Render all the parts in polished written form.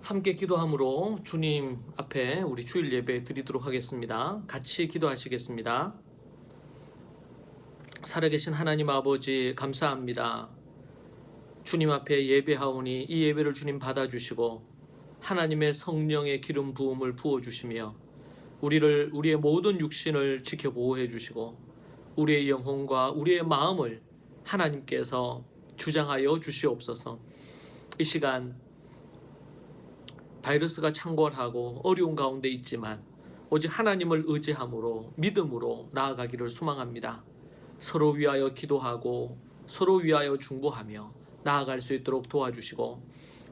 함께 기도함으로 주님 앞에 우리 주일 예배 드리도록 하겠습니다. 같이 기도하시겠습니다. 살아계신 하나님 아버지 감사합니다. 주님 앞에 예배하오니 이 예배를 주님 받아주시고 하나님의 성령의 기름 부음을 부어주시며 우리의 모든 육신을 지켜 보호해 주시고 우리의 영혼과 우리의 마음을 하나님께서 주장하여 주시옵소서. 이 시간 바이러스가 창궐하고 어려운 가운데 있지만 오직 하나님을 의지함으로 믿음으로 나아가기를 소망합니다. 서로 위하여 기도하고 서로 위하여 중보하며 나아갈 수 있도록 도와주시고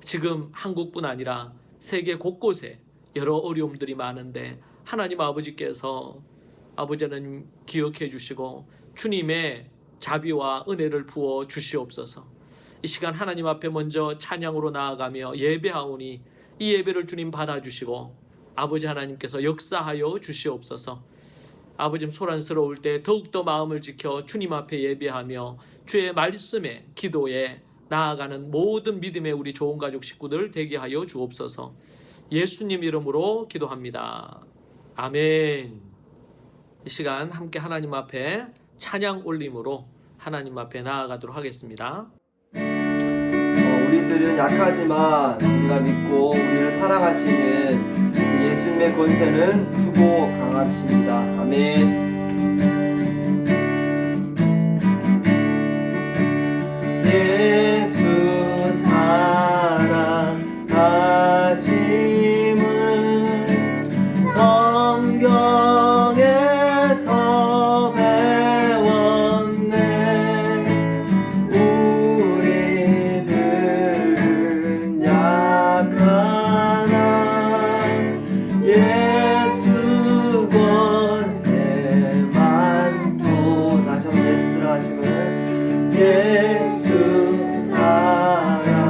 지금 한국뿐 아니라 세계 곳곳에 여러 어려움들이 많은데 하나님 아버지께서 아버지 하나님 기억해 주시고 주님의 자비와 은혜를 부어 주시옵소서. 이 시간 하나님 앞에 먼저 찬양으로 나아가며 예배하오니 이 예배를 주님 받아주시고 아버지 하나님께서 역사하여 주시옵소서. 아버지 소란스러울 때 더욱더 마음을 지켜 주님 앞에 예배하며 주의 말씀에 기도에 나아가는 모든 믿음의 우리 좋은 가족 식구들 되게 하여 주옵소서. 예수님 이름으로 기도합니다. 아멘. 이 시간 함께 하나님 앞에 찬양 올림으로 하나님 앞에 나아가도록 하겠습니다. 우리들은 약하지만 우리가 믿고 우리를 사랑하시는 예수님의 권세는 크고 강하십니다. 아멘. 예수 사랑하심을 성경에서 배웠네. 우리들은 약하나 예수 권세 많도. 다시 한번 예수 사랑하심을 예수 사랑하심을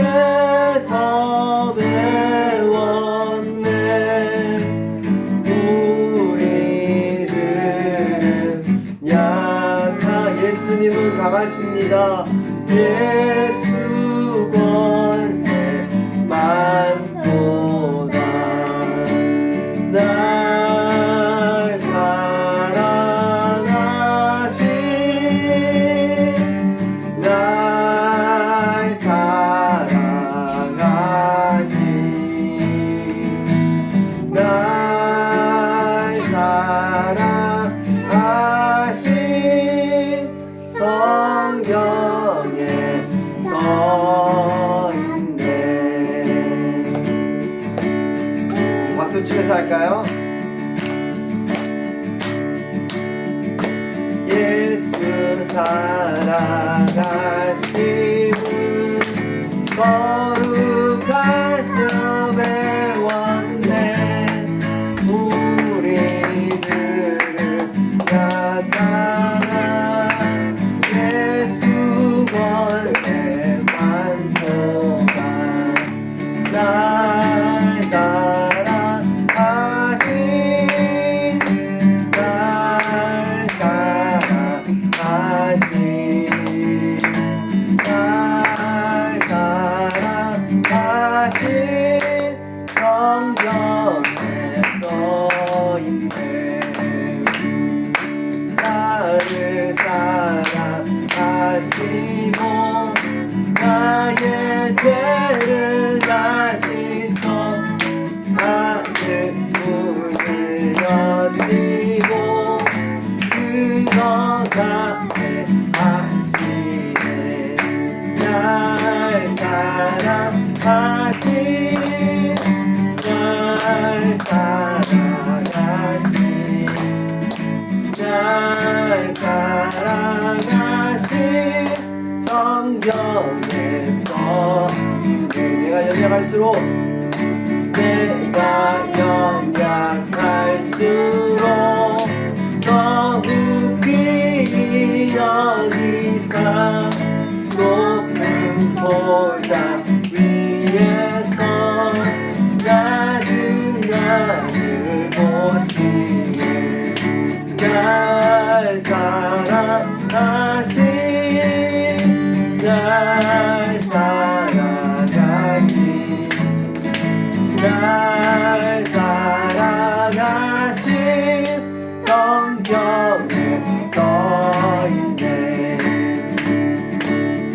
성경에서 배웠네. 우리들은 예수님은 강하십니다. 예수 권세 많도다. 날 사랑하신 성경에 써있네. 박수 치면서 할까요? 예수 사랑하심을 거룩하서 배웠네. 우리들은 약하나 예수 권세 많도다. 날 사랑하신 날 사랑하신 날 사랑하신 성경에 써있네. 나를 사랑하시고 나의 죄를 다시 하늘 문을 여시고 그거 다 하시네. 날 사랑하신 날 사랑하신 날 사랑하신 성경에 써있네. 내가 연약할수록 더욱이 여기서 높은 보좌 위에서 낮은 나를 보시네. 날 사랑하신 날 사랑하신 날 사랑하신 성경에 써있네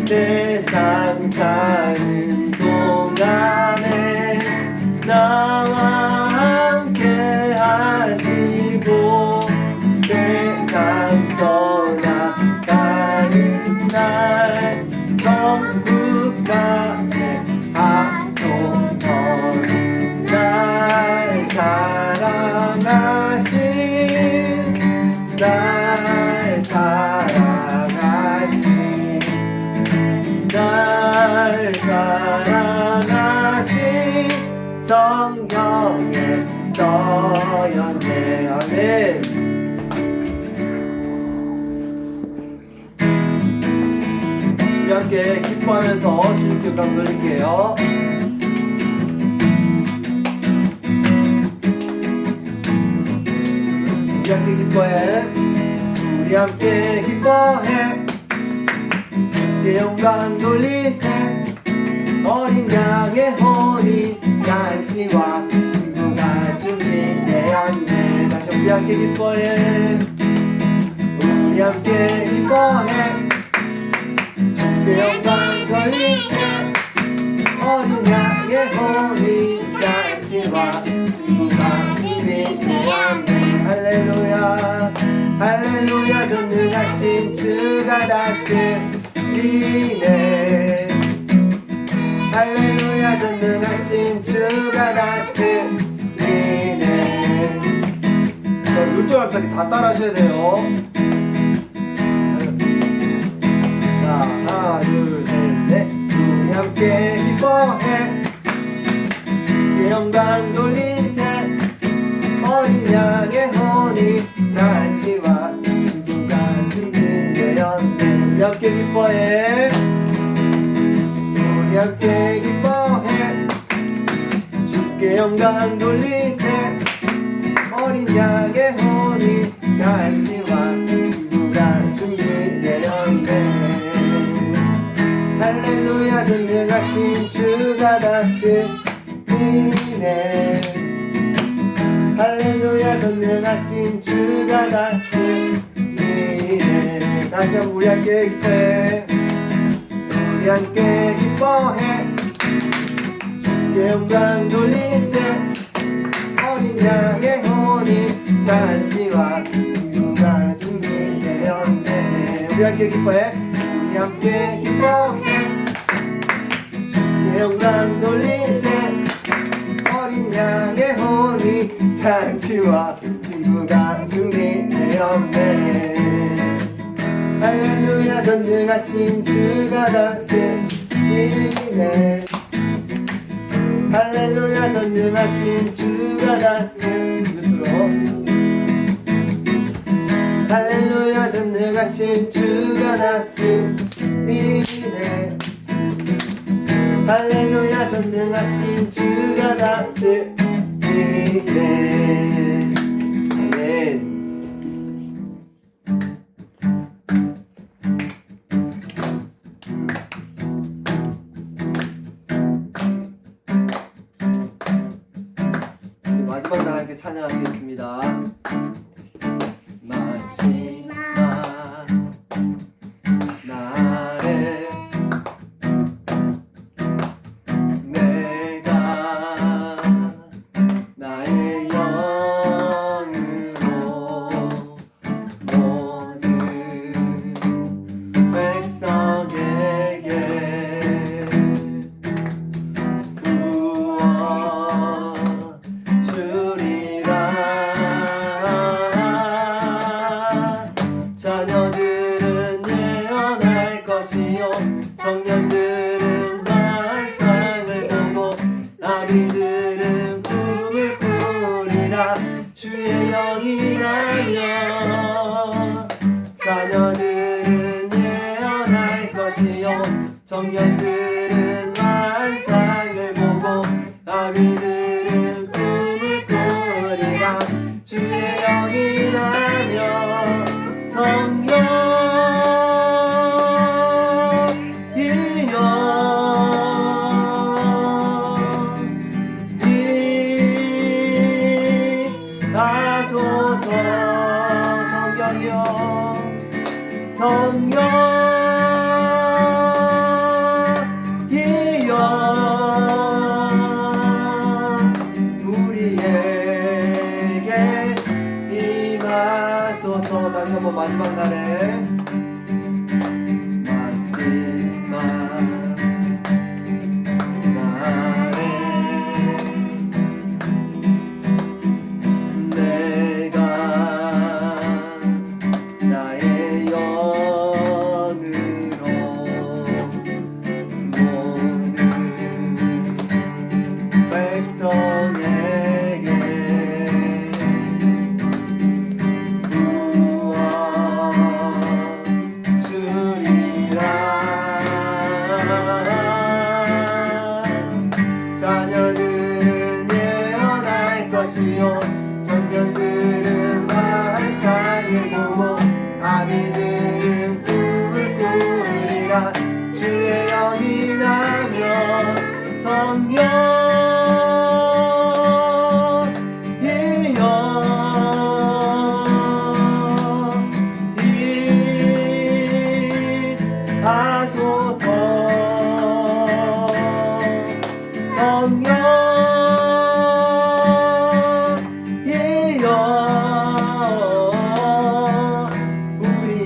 세상 사는 동안에 나와 함께 하시고 세상 떠나가는 날 천국 가게 하소서 날 사랑하신 날 사랑하신 날 사랑하신 성경에 써였네 아멘. 우리 함께 기뻐하면서 주님께 영광 돌릴게요. 우리 함께 기뻐해 우리 함께 기뻐해 주께 영광 돌리세 어린 양의 혼이 잔치와 친구가 준비되었네 다시 우리 함께 기뻐해 우리 함께 기뻐해 주께 영광 돌리세 어린 양의 혼이 잔치와 친구가 준비되었네 할렐루야 할렐루야 전능하신 주가 다스리네 할렐루야 전능하신 주가 다스리네 물도 감싸기 다 따라 하셔야 돼요. 자 하나 둘 셋 넷 우리 함께 기뻐해 주께 영광 돌리세 어린 양의 혼이 잔치와 친구가 준비되었네 우리 함께 기뻐해 우리 함께 기뻐해 주께 영광 돌리세 어린 양의 혼이 잔치와 친구가 준비되었네 할렐루야 전능하신 주가 다스리네 할렐루야 전능하신 주가 다스리네 다시 한번 우리 함께 기뻐해 우리 함께 기뻐해 주께 영광 돌리세 어린 양의 혼이 잔치와 친구가 준비되었네 우리 함께 기뻐해 우리 함께 기뻐해 주께 영광 돌리세 어린 양의 혼이 잔치와 친구가 준비되었네 할렐루야 전능하신 주가 다스리네 할렐루야 전능하신 주가 다스리네 할렐루야 전능하신 주가 다스리네 할렐루야 전능하신 주가 다스리네 아멘. 마지막 날 함께 찬양하시겠습니다. 마지막 날에 내가 나의 영으로 모든 백성에게 구원 주리라 자녀들은 예언할 것이요 청년들은 환상을 보고 나비들은 꿈을 꾸리라 주의 영이라며 자녀들은 예언할 것이요 청년들은 환상을 보고 나비들은 꿈을 꾸리라 주의 영이라며 성령 이 성령이여 우리에게 임하소서. 다시 한번 마지막 날에 마지막 날에 내가 나의 영으로 모든 백성에게 부어주리라. 자녀들은 예언할 것이요 청년들은 환상을 보고 아비들은 꿈을 꾸리라. 주의 영이 나면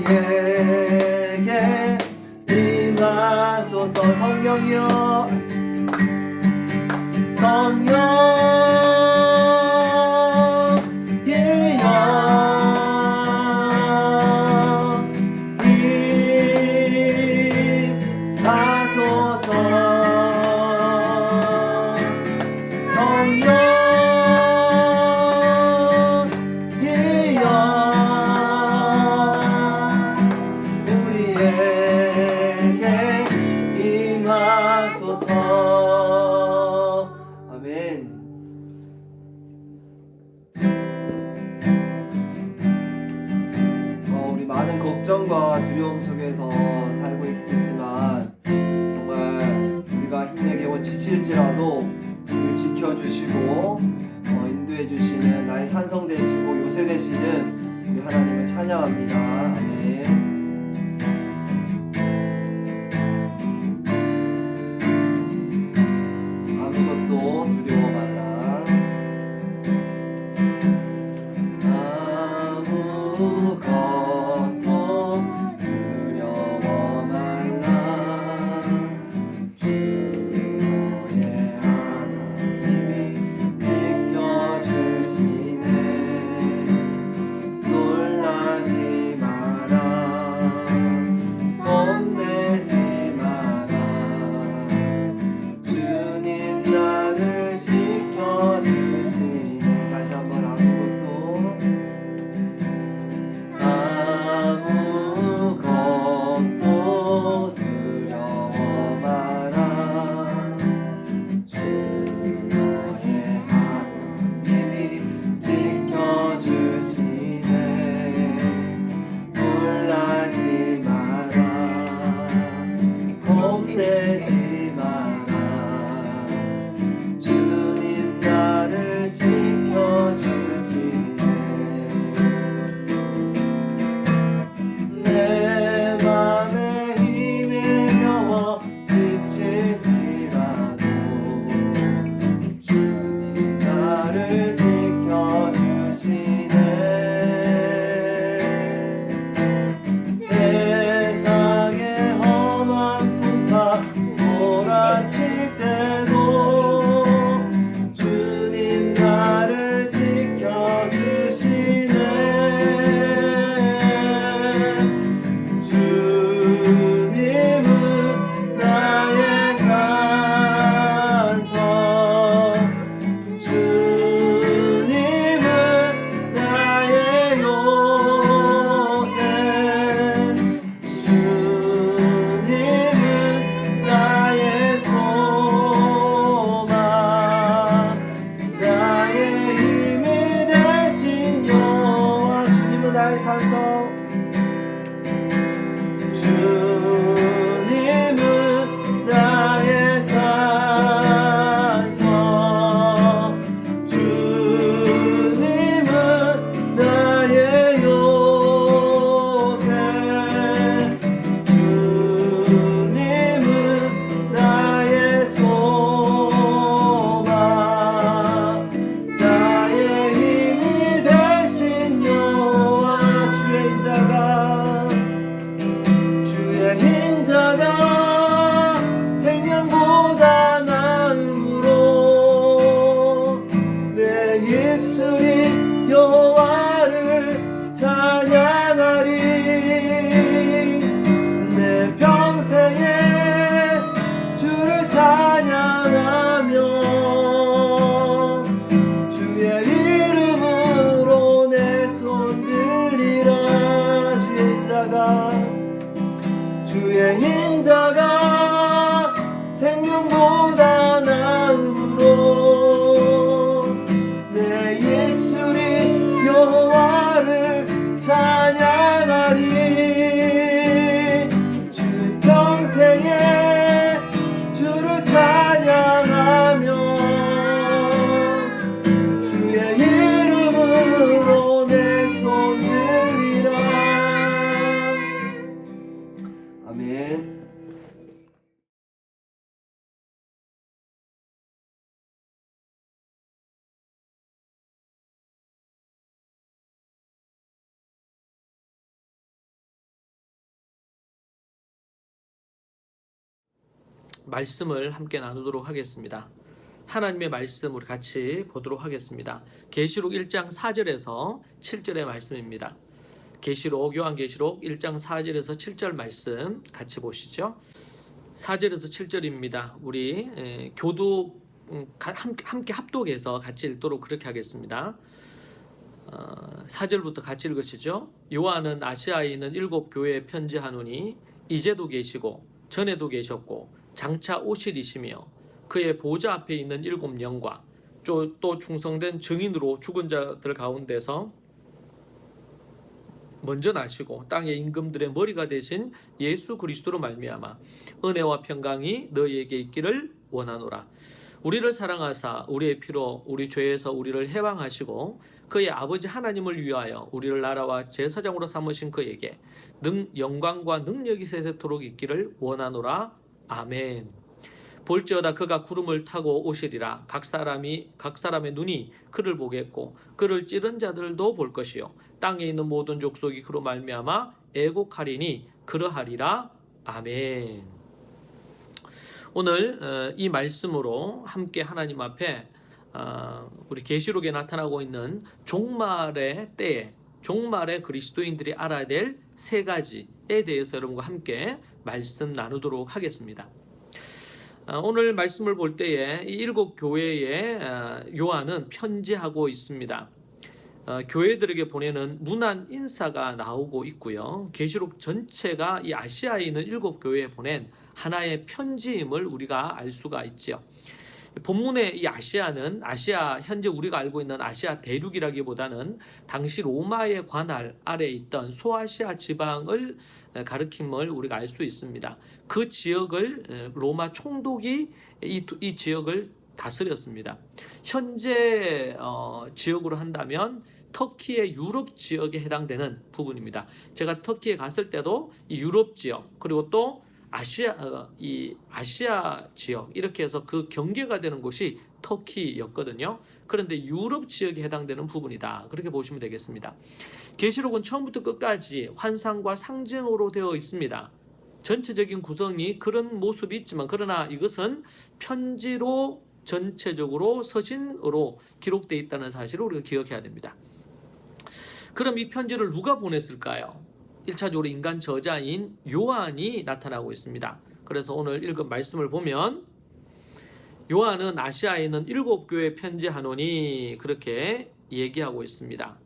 우리에게 임하소서. 성령이여 아멘. 우리 많은 걱정과 두려움 속에서 살고 있지만 정말 우리가 힘내게 지칠지라도 우리를 지켜주시고 인도해 주시는 나의 산성 되시고 요새 되시는 우리 하나님을 찬양합니다. 아멘. 아무것도 두려워 말라. 아무것도 두려워 말라. 주 너의 하나님이 지켜주시네. 놀라지 마라. 주의 인자가 생명보다 나음으로 내 입술이 여호와를 찬양하리. 주 평생에 주를 찬양하며 주의 이름으로 내 손 들리라. 아멘. 말씀을 함께 나누도록 하겠습니다. 하나님의 말씀 우리 같이 보도록 하겠습니다. 계시록 1장 4절에서 7절의 말씀입니다. 요한계시록 1장 4절에서 7절 말씀 같이 보시죠. 4절에서 7절입니다. 우리 교독 함께 합독해서 같이 읽도록 그렇게 하겠습니다. 4절부터 같이 읽으시죠. 요한은 아시아에 있는 7교회에 편지하노니 이제도 계시고 전에도 계셨고 장차 오실이시며 그의 보좌 앞에 있는 7영과 또 충성된 증인으로 죽은 자들 가운데서 먼저 나시고 땅의 임금들의 머리가 되신 예수 그리스도로 말미암아 은혜와 평강이 너희에게 있기를 원하노라. 우리를 사랑하사 우리의 피로 우리 죄에서 우리를 해방하시고 그의 아버지 하나님을 위하여 우리를 나라와 제사장으로 삼으신 그에게 영광과 능력이 세세토록 있기를 원하노라. 아멘. 볼지어다 그가 구름을 타고 오시리라. 각 사람의 눈이 그를 보겠고 그를 찌른 자들도 볼 것이요 땅에 있는 모든 족속이 그로 말미암아 애곡하리니 그러하리라. 아멘. 오늘 이 말씀으로 함께 하나님 앞에 우리 계시록에 나타나고 있는 종말의 때에 종말의 그리스도인들이 알아야 될 세 가지에 대해서 여러분과 함께 말씀 나누도록 하겠습니다. 오늘 말씀을 볼 때에 이 7교회에 요한은 편지하고 있습니다. 교회들에게 보내는 문안 인사가 나오고 있고요. 계시록 전체가 이 아시아에 있는 7교회에 보낸 하나의 편지임을 우리가 알 수가 있죠. 본문의 이 아시아는 현재 우리가 알고 있는 아시아 대륙이라기보다는 당시 로마의 관할 아래에 있던 소아시아 지방을 가리킴을 우리가 알 수 있습니다. 그 지역을 로마 총독이 이 지역을 다스렸습니다. 현재 지역으로 한다면 터키의 유럽 지역에 해당되는 부분입니다. 제가 터키에 갔을 때도 이 유럽 지역 그리고 또 아시아 지역 이렇게 해서 그 경계가 되는 곳이 터키였거든요. 그런데 유럽 지역에 해당되는 부분이다. 그렇게 보시면 되겠습니다. 계시록은 처음부터 끝까지 환상과 상징으로 되어 있습니다. 전체적인 구성이 그런 모습이 있지만 그러나 이것은 편지로 전체적으로 서신으로 기록되어 있다는 사실을 우리가 기억해야 됩니다. 그럼 이 편지를 누가 보냈을까요? 1차적으로 인간 저자인 요한이 나타나고 있습니다. 그래서 오늘 읽은 말씀을 보면 요한은 아시아에 있는 7교회에 편지하노니 그렇게 얘기하고 있습니다.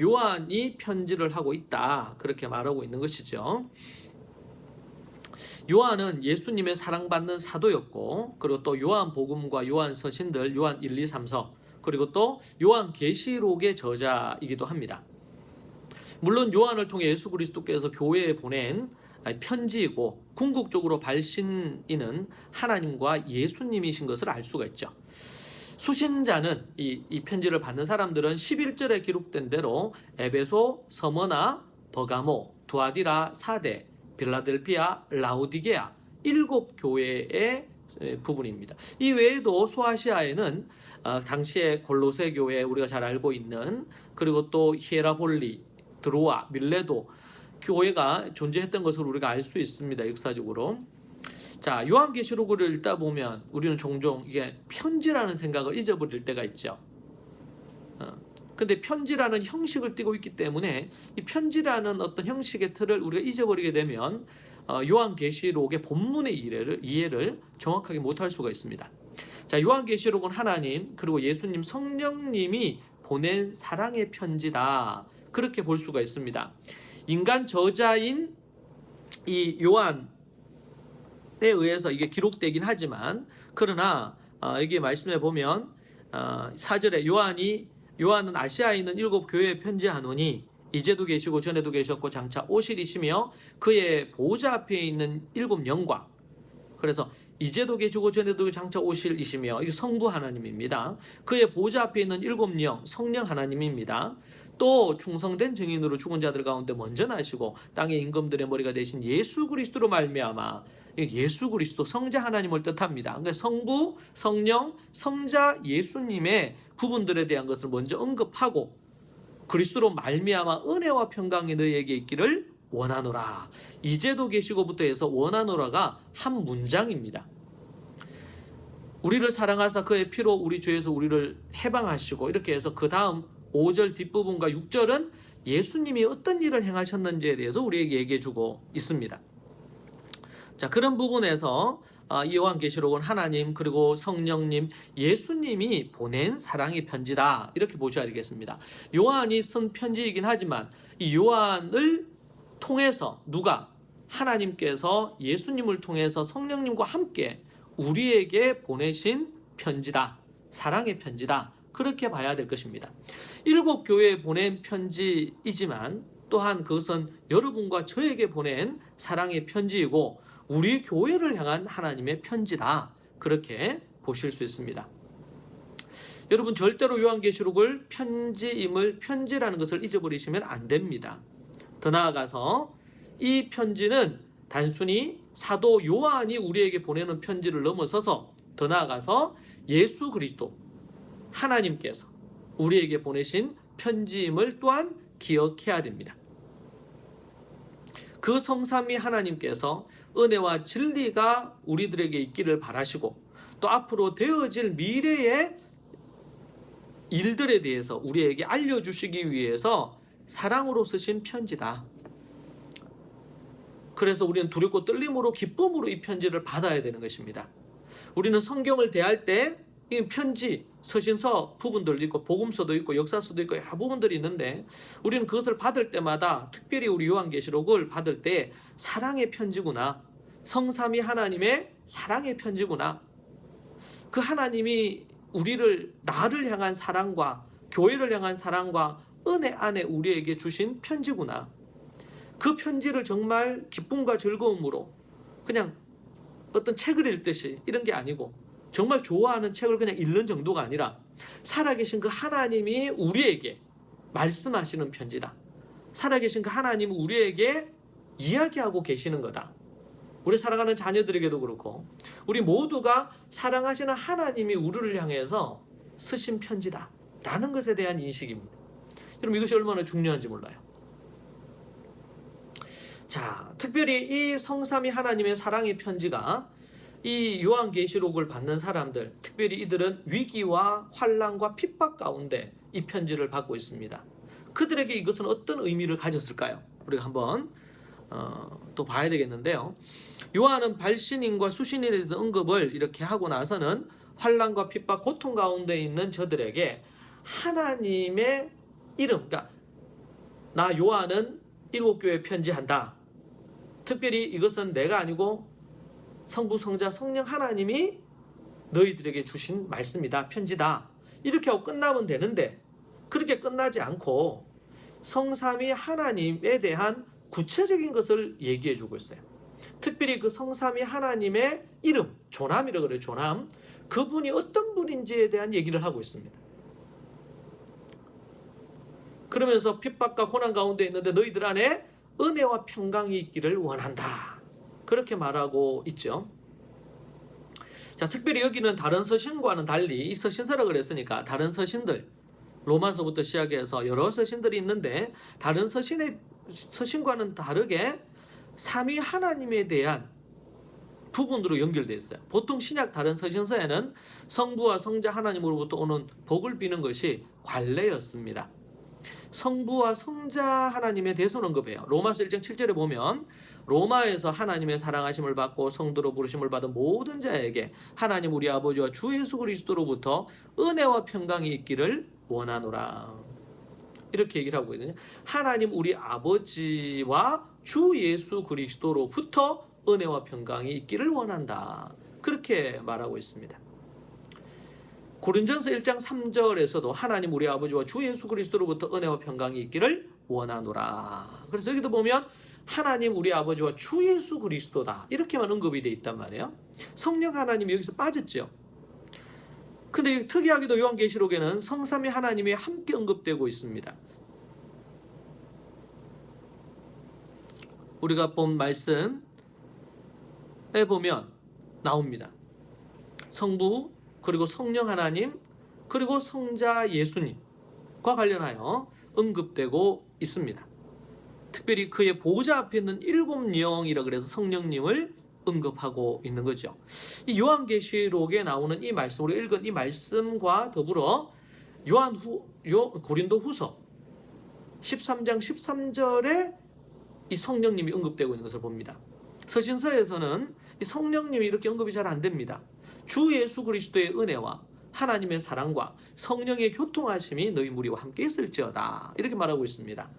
요한이 편지를 하고 있다. 그렇게 말하고 있는 것이죠. 요한은 예수님의 사랑받는 사도였고 그리고 또 요한복음과 요한서신들 요한 1, 2, 3서 그리고 또 요한계시록의 저자이기도 합니다. 물론 요한을 통해 예수 그리스도께서 교회에 보낸 편지이고 궁극적으로 발신인은 하나님과 예수님이신 것을 알 수가 있죠. 수신자는 이 편지를 받는 사람들은 11절에 기록된 대로 에베소, 서머나, 버가모, 두아디라, 사데, 빌라델피아, 라우디게아 7교회의 부분입니다. 이 외에도 소아시아에는 당시에 골로새 교회 우리가 잘 알고 있는 그리고 또 히에라폴리, 드로아, 밀레도 교회가 존재했던 것을 우리가 알 수 있습니다. 역사적으로. 자, 요한계시록을 읽다 보면 우리는 종종 이게 편지라는 생각을 잊어버릴 때가 있죠. 근데 편지라는 형식을 띠고 있기 때문에 이 편지라는 어떤 형식의 틀을 우리가 잊어버리게 되면 요한계시록의 본문의 이해를 정확하게 못할 수가 있습니다. 자, 요한계시록은 하나님 그리고 예수님 성령님이 보낸 사랑의 편지다. 그렇게 볼 수가 있습니다. 인간 저자인 이 요한에 의해서 이게 기록되긴 하지만, 그러나 여기 말씀해 보면 4절에 요한은 아시아에 있는 7 교회에 편지하노니 이제도 계시고 전에도 계셨고 장차 오실이시며 그의 보좌 앞에 있는 7 영과, 그래서 이제도 계시고 전에도 장차 오실이시며, 이게 성부 하나님입니다. 그의 보좌 앞에 있는 7 영, 성령 하나님입니다. 또 충성된 증인으로 죽은 자들 가운데 먼저 나시고 땅의 임금들의 머리가 되신 예수 그리스도로 말미암아, 예수 그리스도 성자 하나님을 뜻합니다. 그러니까 성부, 성령, 성자 예수님의 부분들에 대한 것을 먼저 언급하고, 그리스도로 말미암아 은혜와 평강이 너희에게 있기를 원하노라. 이제도 계시고부터 해서 원하노라가 한 문장입니다. 우리를 사랑하사 그의 피로 우리 죄에서 우리를 해방하시고, 이렇게 해서 그 다음 5절 뒷부분과 6절은 예수님이 어떤 일을 행하셨는지에 대해서 우리에게 얘기해주고 있습니다. 자, 그런 부분에서 이 요한계시록은 하나님 그리고 성령님, 예수님이 보낸 사랑의 편지다, 이렇게 보셔야 되겠습니다. 요한이 쓴 편지이긴 하지만 이 요한을 통해서 누가? 하나님께서 예수님을 통해서 성령님과 함께 우리에게 보내신 편지다, 사랑의 편지다, 그렇게 봐야 될 것입니다. 7 교회에 보낸 편지이지만 또한 그것은 여러분과 저에게 보낸 사랑의 편지이고 우리 교회를 향한 하나님의 편지다, 그렇게 보실 수 있습니다. 여러분, 절대로 요한계시록을 편지라는 것을 잊어버리시면 안 됩니다. 더 나아가서 이 편지는 단순히 사도 요한이 우리에게 보내는 편지를 넘어서서 더 나아가서 예수 그리스도 하나님께서 우리에게 보내신 편지임을 또한 기억해야 됩니다. 그 성삼위 하나님께서 은혜와 진리가 우리들에게 있기를 바라시고, 또 앞으로 되어질 미래의 일들에 대해서 우리에게 알려주시기 위해서 사랑으로 쓰신 편지다. 그래서 우리는 두렵고 떨림으로 기쁨으로 이 편지를 받아야 되는 것입니다. 우리는 성경을 대할 때 이 편지, 서신서 부분들도 있고 복음서도 있고 역사서도 있고 여러 부분들이 있는데, 우리는 그것을 받을 때마다 특별히 우리 요한계시록을 받을 때 사랑의 편지구나, 성삼위 하나님의 사랑의 편지구나, 그 하나님이 나를 향한 사랑과 교회를 향한 사랑과 은혜 안에 우리에게 주신 편지구나, 그 편지를 정말 기쁨과 즐거움으로 그냥 어떤 책을 읽듯이 이런 게 아니고 정말 좋아하는 책을 그냥 읽는 정도가 아니라 살아계신 그 하나님이 우리에게 말씀하시는 편지다. 살아계신 그 하나님이 우리에게 이야기하고 계시는 거다. 우리 사랑하는 자녀들에게도 그렇고 우리 모두가 사랑하시는 하나님이 우리를 향해서 쓰신 편지다 라는 것에 대한 인식입니다. 여러분, 이것이 얼마나 중요한지 몰라요. 자, 특별히 이 성삼위 하나님의 사랑의 편지가 이 요한계시록을 받는 사람들, 특별히 이들은 위기와 환난과 핍박 가운데 이 편지를 받고 있습니다. 그들에게 이것은 어떤 의미를 가졌을까요? 우리가 한번 또 봐야 되겠는데요. 요한은 발신인과 수신인에 대해서 언급을 이렇게 하고 나서는 환난과 핍박, 고통 가운데 있는 저들에게 하나님의 이름, 그러니까 나 요한은 7 교회에 편지한다. 특별히 이것은 내가 아니고 성부, 성자, 성령 하나님이 너희들에게 주신 말씀이다, 편지다, 이렇게 하고 끝나면 되는데 그렇게 끝나지 않고 성삼위 하나님에 대한 구체적인 것을 얘기해 주고 있어요. 특별히 그 성삼위 하나님의 이름, 조남이라고 그래요. 조남, 그분이 어떤 분인지에 대한 얘기를 하고 있습니다. 그러면서 핍박과 고난 가운데 있는데 너희들 안에 은혜와 평강이 있기를 원한다, 그렇게 말하고 있죠. 자, 특별히 여기는 다른 서신과는 달리 이 서신서라 그랬으니까 다른 서신들, 로마서부터 시작해서 여러 서신들이 있는데 다른 서신과는 다르게 삼위 하나님에 대한 부분으로 연결되어 있어요. 보통 신약 다른 서신서에는 성부와 성자 하나님으로부터 오는 복을 비는 것이 관례였습니다. 성부와 성자 하나님에 대해서 언급해요. 로마서 1장 7절에 보면 로마에서 하나님의 사랑하심을 받고 성도로 부르심을 받은 모든 자에게 하나님 우리 아버지와 주 예수 그리스도로부터 은혜와 평강이 있기를 원하노라. 이렇게 얘기를 하고 있거든요. 하나님 우리 아버지와 주 예수 그리스도로부터 은혜와 평강이 있기를 원한다. 그렇게 말하고 있습니다. 고린전서 1장 3절에서도 하나님 우리 아버지와 주 예수 그리스도로부터 은혜와 평강이 있기를 원하노라. 그래서 여기도 보면 하나님 우리 아버지와 주 예수 그리스도다 이렇게만 언급이 돼 있단 말이에요. 성령 하나님이 여기서 빠졌죠. 근데 특이하게도 요한계시록에는 성삼위 하나님이 함께 언급되고 있습니다. 우리가 본 말씀에 보면 나옵니다. 성부 그리고 성령 하나님 그리고 성자 예수님과 관련하여 언급되고 있습니다. 특별히 그의 보좌 앞에 있는 7영이라 그래서 성령님을 언급하고 있는 거죠. 이 요한계시록에 나오는 이 말씀, 우리가 읽은 이 말씀과 더불어 고린도후서 13장 13절에 이 성령님이 언급되고 있는 것을 봅니다. 서신서에서는 이 성령님이 이렇게 언급이 잘 안 됩니다. 주 예수 그리스도의 은혜와 하나님의 사랑과 성령의 교통하심이 너희 무리와 함께 있을지어다 이렇게 말하고 있습니다.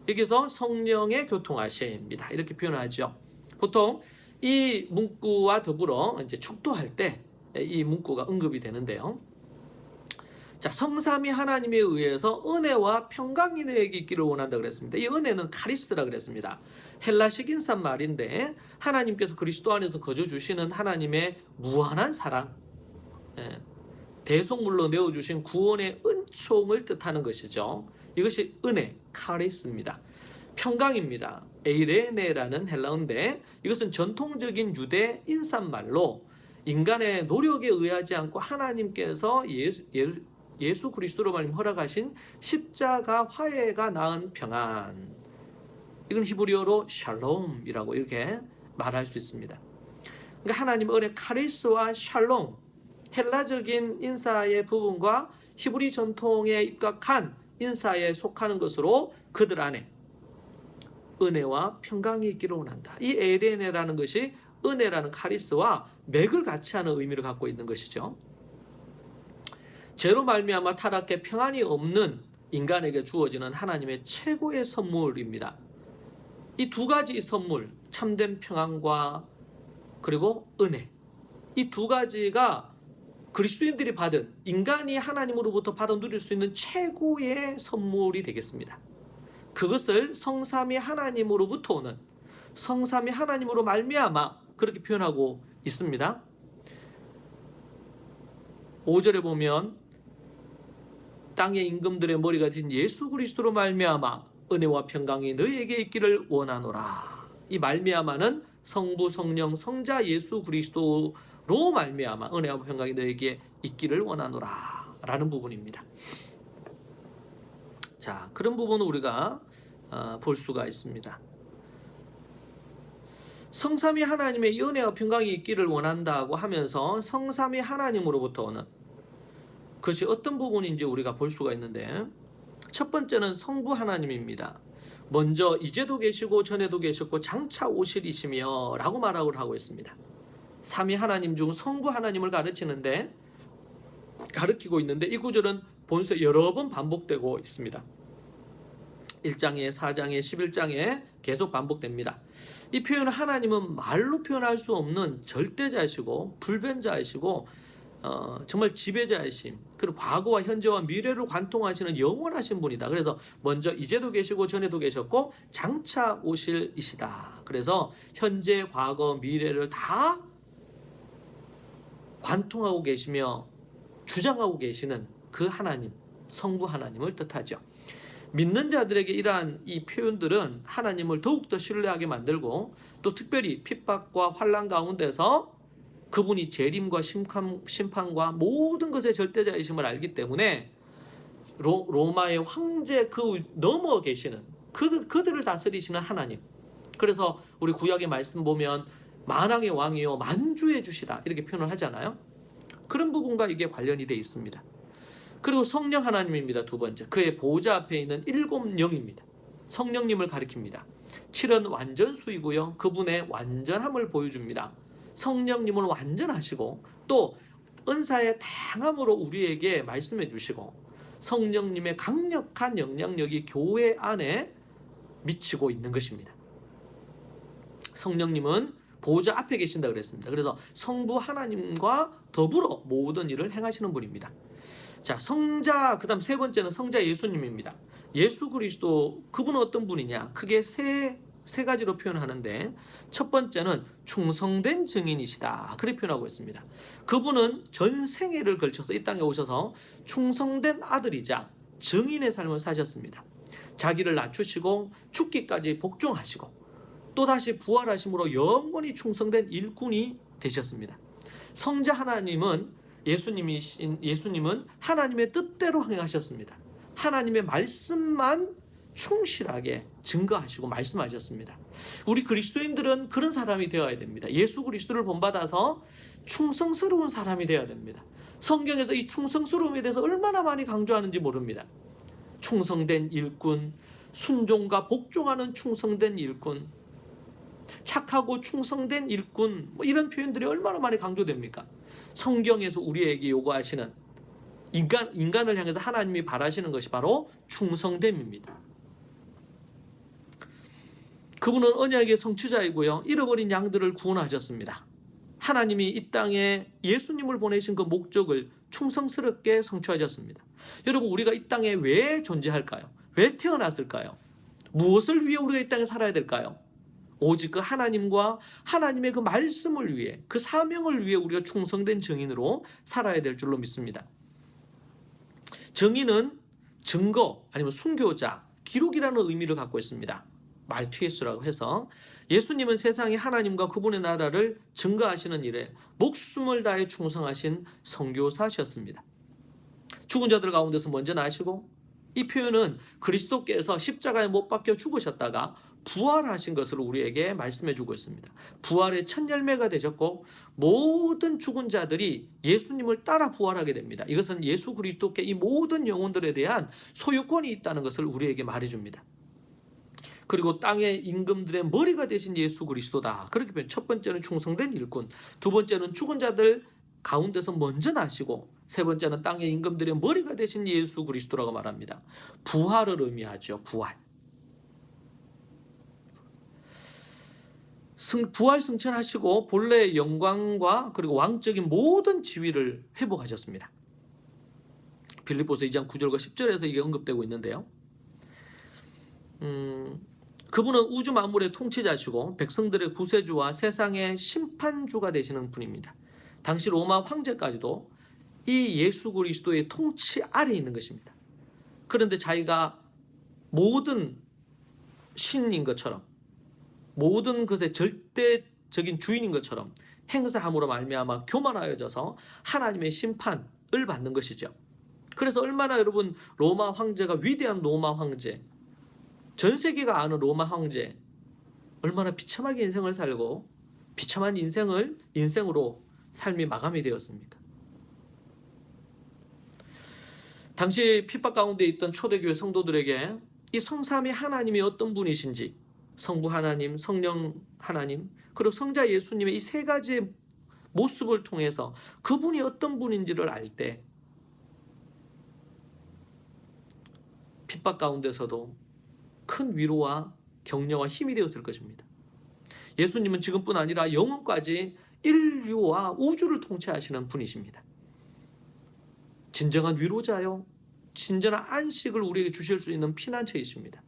여기서 성령의 교통하심입니다 이렇게 표현하죠. 보통 이 문구와 더불어 이제 축도할 때 이 문구가 언급이 되는데요. 자, 성삼위 하나님에 의해서 은혜와 평강이 너에게 있기를 원한다 그랬습니다. 이 은혜는 카리스라 그랬습니다. 헬라식 인사 말인데 하나님께서 그리스도 안에서 거저 주시는 하나님의 무한한 사랑, 대속물로 내어주신 구원의 은총을 뜻하는 것이죠. 이것이 은혜, 카리스입니다. 평강입니다. 에이레네라는 헬라어인데 이것은 전통적인 유대 인사말로 인간의 노력에 의하지 않고 하나님께서 예수 그리스도로 말미암아 허락하신 십자가 화해가 낳은 평안. 이건 히브리어로 샬롬이라고 이렇게 말할 수 있습니다. 그러니까 하나님의 은혜 카리스와 샬롬, 헬라적인 인사의 부분과 히브리 전통에 입각한 인사에 속하는 것으로 그들 안에 은혜와 평강이 있기를 원한다. 이 에레네라는 것이 은혜라는 카리스와 맥을 같이 하는 의미를 갖고 있는 것이죠. 죄로 말미암아 타락해 평안이 없는 인간에게 주어지는 하나님의 최고의 선물입니다. 이 두 가지 선물, 참된 평안과 그리고 은혜, 이 두 가지가 그리스도인들이 받은, 인간이 하나님으로부터 받아 누릴 수 있는 최고의 선물이 되겠습니다. 그것을 성삼위 하나님으로부터 오는, 성삼위 하나님으로 말미암아 그렇게 표현하고 있습니다. 5절에 보면 땅의 임금들의 머리가 된 예수 그리스도로 말미암아 은혜와 평강이 너희에게 있기를 원하노라. 이 말미암아는 성부, 성령, 성자 예수 그리스도로 말미암아 은혜와 평강이 너희에게 있기를 원하노라 라는 부분입니다. 자, 그런 부분을 우리가 볼 수가 있습니다. 성삼위 하나님의 은혜와 평강이 있기를 원한다고 하면서 성삼위 하나님으로부터 오는 그것이 어떤 부분인지 우리가 볼 수가 있는데, 첫 번째는 성부 하나님입니다. 먼저 이제도 계시고 전에도 계셨고 장차 오실이시며 라고 말하고 하고 있습니다. 삼위 하나님 중 성부 하나님을 가르치고 있는데 이 구절은 본서 여러 번 반복되고 있습니다. 1장에 4장에 11장에 계속 반복됩니다. 이 표현은 하나님은 말로 표현할 수 없는 절대자이시고 불변자이시고 정말 지배자이심, 그리고 과거와 현재와 미래를 관통하시는 영원하신 분이다. 그래서 먼저 이제도 계시고 전에도 계셨고 장차 오실 이시다. 그래서 현재, 과거, 미래를 다 관통하고 계시며 주장하고 계시는 그 하나님, 성부 하나님을 뜻하죠. 믿는 자들에게 이러한 이 표현들은 하나님을 더욱더 신뢰하게 만들고, 또 특별히 핍박과 환난 가운데서 그분이 재림과 심판과 모든 것의 절대자이심을 알기 때문에 로마의 황제 그 넘어 계시는 그들을 다스리시는 하나님. 그래서 우리 구약의 말씀 보면 만왕의 왕이요 만주의 주시다 이렇게 표현을 하잖아요. 그런 부분과 이게 관련이 되어 있습니다. 그리고 성령 하나님입니다. 두 번째, 그의 보좌 앞에 있는 7영입니다. 성령님을 가리킵니다. 7은 완전수이고요, 그분의 완전함을 보여줍니다. 성령님은 완전하시고 또 은사의 다양함으로 우리에게 말씀해 주시고 성령님의 강력한 영향력이 교회 안에 미치고 있는 것입니다. 성령님은 보호자 앞에 계신다 그랬습니다. 그래서 성부 하나님과 더불어 모든 일을 행하시는 분입니다. 자, 성자, 그다음 세 번째는 성자 예수님입니다. 예수 그리스도, 그분은 어떤 분이냐? 크게 세 가지로 표현하는데, 첫 번째는 충성된 증인이시다, 그렇게 표현하고 있습니다. 그분은 전 생애를 걸쳐서 이 땅에 오셔서 충성된 아들이자 증인의 삶을 사셨습니다. 자기를 낮추시고 죽기까지 복종하시고 또다시 부활하심으로 영원히 충성된 일꾼이 되셨습니다. 성자 하나님은 예수님은 하나님의 뜻대로 행하셨습니다. 하나님의 말씀만 충실하게 증거하시고 말씀하셨습니다. 우리 그리스도인들은 그런 사람이 되어야 됩니다. 예수 그리스도를 본받아서 충성스러운 사람이 되어야 됩니다. 성경에서 이 충성스러움에 대해서 얼마나 많이 강조하는지 모릅니다. 충성된 일꾼, 순종과 복종하는 충성된 일꾼, 착하고 충성된 일꾼, 이런 표현들이 얼마나 많이 강조됩니까? 성경에서 우리에게 요구하시는, 인간을 향해서 하나님이 바라시는 것이 바로 충성됨입니다. 그분은 언약의 성취자이고요, 잃어버린 양들을 구원하셨습니다. 하나님이 이 땅에 예수님을 보내신 그 목적을 충성스럽게 성취하셨습니다. 여러분, 우리가 이 땅에 왜 존재할까요? 왜 태어났을까요? 무엇을 위해 우리가 이 땅에 살아야 될까요? 오직 그 하나님과 하나님의 그 말씀을 위해, 그 사명을 위해 우리가 충성된 증인으로 살아야 될 줄로 믿습니다. 증인은 증거 아니면 순교자, 기록이라는 의미를 갖고 있습니다. 말투에스라고 해서 예수님은 세상에 하나님과 그분의 나라를 증거하시는 일에 목숨을 다해 충성하신 선교사셨습니다. 죽은 자들 가운데서 먼저 나시고, 이 표현은 그리스도께서 십자가에 못 박혀 죽으셨다가 부활하신 것을 우리에게 말씀해 주고 있습니다. 부활의 첫 열매가 되셨고 모든 죽은 자들이 예수님을 따라 부활하게 됩니다. 이것은 예수 그리스도께 이 모든 영혼들에 대한 소유권이 있다는 것을 우리에게 말해줍니다. 그리고 땅의 임금들의 머리가 되신 예수 그리스도다, 그렇게 표현. 첫 번째는 충성된 일꾼, 두 번째는 죽은 자들 가운데서 먼저 나시고, 세 번째는 땅의 임금들의 머리가 되신 예수 그리스도라고 말합니다. 부활을 의미하죠. 부활 승천하시고 본래의 영광과 그리고 왕적인 모든 지위를 회복하셨습니다. 빌립보서 2장 9절과 10절에서 이게 언급되고 있는데요. 그분은 우주 만물의 통치자시고 백성들의 구세주와 세상의 심판주가 되시는 분입니다. 당시 로마 황제까지도 이 예수 그리스도의 통치 아래에 있는 것입니다. 그런데 자기가 모든 신인 것처럼, 모든 것의 절대적인 주인인 것처럼 행사함으로 말미암아 교만하여져서 하나님의 심판을 받는 것이죠. 그래서 얼마나 여러분, 로마 황제가, 위대한 로마 황제, 전 세계가 아는 로마 황제, 얼마나 비참하게 인생을 살고 비참한 인생으로 삶이 마감이 되었습니까? 당시 핍박 가운데 있던 초대교회 성도들에게 이 성삼위 하나님이 어떤 분이신지, 성부 하나님, 성령 하나님, 그리고 성자 예수님의 이 세 가지의 모습을 통해서 그분이 어떤 분인지를 알 때 핍박 가운데서도 큰 위로와 격려와 힘이 되었을 것입니다. 예수님은 지금뿐 아니라 영원까지 인류와 우주를 통치하시는 분이십니다. 진정한 위로자요, 진정한 안식을 우리에게 주실 수 있는 피난처이십니다.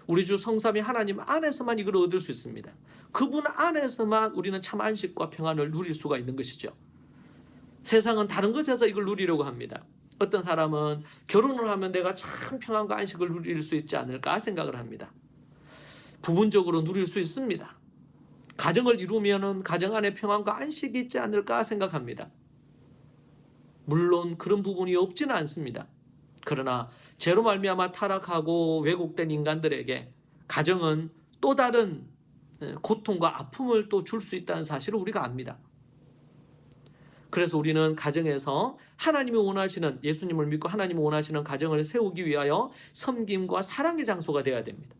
우리 주 성삼위 하나님 안에서만 이걸 얻을 수 있습니다. 그분 안에서만 우리는 참 안식과 평안을 누릴 수가 있는 것이죠. 세상은 다른 것에서 이걸 누리려고 합니다. 어떤 사람은 결혼을 하면 내가 참 평안과 안식을 누릴 수 있지 않을까 생각을 합니다. 부분적으로 누릴 수 있습니다. 가정을 이루면 가정 안에 평안과 안식이 있지 않을까 생각합니다. 물론 그런 부분이 없지는 않습니다. 그러나 죄로 말미암아 타락하고 왜곡된 인간들에게 가정은 또 다른 고통과 아픔을 또 줄 수 있다는 사실을 우리가 압니다. 그래서 우리는 가정에서 하나님이 원하시는, 예수님을 믿고 하나님이 원하시는 가정을 세우기 위하여 섬김과 사랑의 장소가 되어야 됩니다.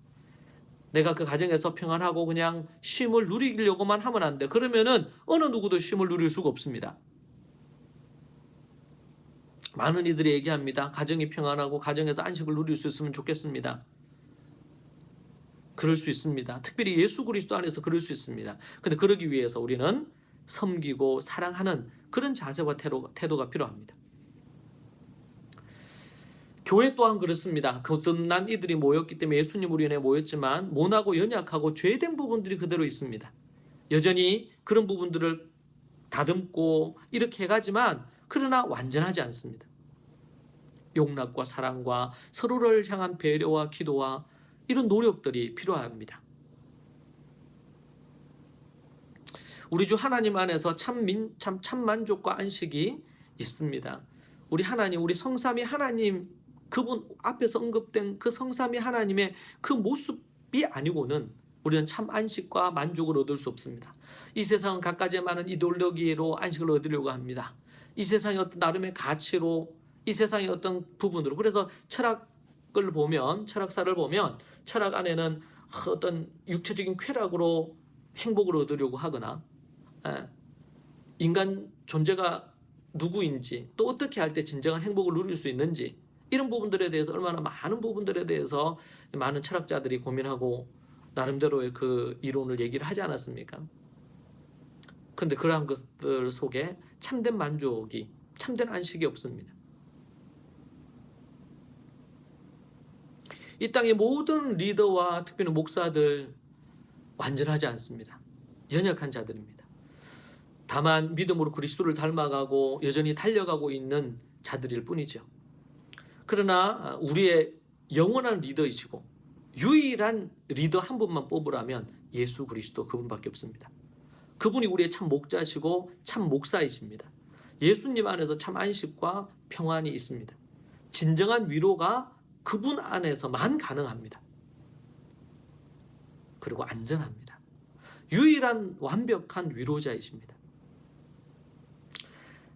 내가 그 가정에서 평안하고 그냥 쉼을 누리려고만 하면 안 돼. 그러면은 어느 누구도 쉼을 누릴 수가 없습니다. 많은 이들이 얘기합니다. 가정이 평안하고 가정에서 안식을 누릴 수 있으면 좋겠습니다. 그럴 수 있습니다. 특별히 예수 그리스도 안에서 그럴 수 있습니다. 근데 그러기 위해서 우리는 섬기고 사랑하는 그런 자세와 태도가 필요합니다. 교회 또한 그렇습니다. 거듭난 이들이 모였기 때문에 예수님으로 인해 모였지만 모나고 연약하고 죄된 부분들이 그대로 있습니다. 여전히 그런 부분들을 다듬고 이렇게 해가지만 그러나 완전하지 않습니다. 용납과 사랑과 서로를 향한 배려와 기도와 이런 노력들이 필요합니다. 우리 주 하나님 안에서 참 만족과 안식이 있습니다. 우리 하나님, 우리 성삼위 하나님, 그분 앞에서 언급된 그 성삼위 하나님의 그 모습이 아니고는 우리는 참 안식과 만족을 얻을 수 없습니다. 이 세상은 갖가지 많은 이데올로기로 안식을 얻으려고 합니다. 이 세상의 어떤 나름의 가치로, 이 세상의 어떤 부분으로. 그래서 철학사를 보면 철학 안에는 어떤 육체적인 쾌락으로 행복을 얻으려고 하거나 인간 존재가 누구인지, 또 어떻게 할 때 진정한 행복을 누릴 수 있는지, 이런 부분들에 대해서 얼마나 많은 부분들에 대해서 많은 철학자들이 고민하고 나름대로의 그 이론을 얘기를 하지 않았습니까? 그런데 그러한 것들 속에 참된 만족이, 참된 안식이 없습니다. 이 땅의 모든 리더와 특별히 목사들 완전하지 않습니다. 연약한 자들입니다. 다만 믿음으로 그리스도를 닮아가고 여전히 달려가고 있는 자들일 뿐이죠. 그러나 우리의 영원한 리더이시고 유일한 리더 한 분만 뽑으라면 예수 그리스도 그분밖에 없습니다. 그분이 우리의 참 목자시고 참 목사이십니다. 예수님 안에서 참 안식과 평안이 있습니다. 진정한 위로가 그분 안에서만 가능합니다. 그리고 안전합니다. 유일한 완벽한 위로자이십니다.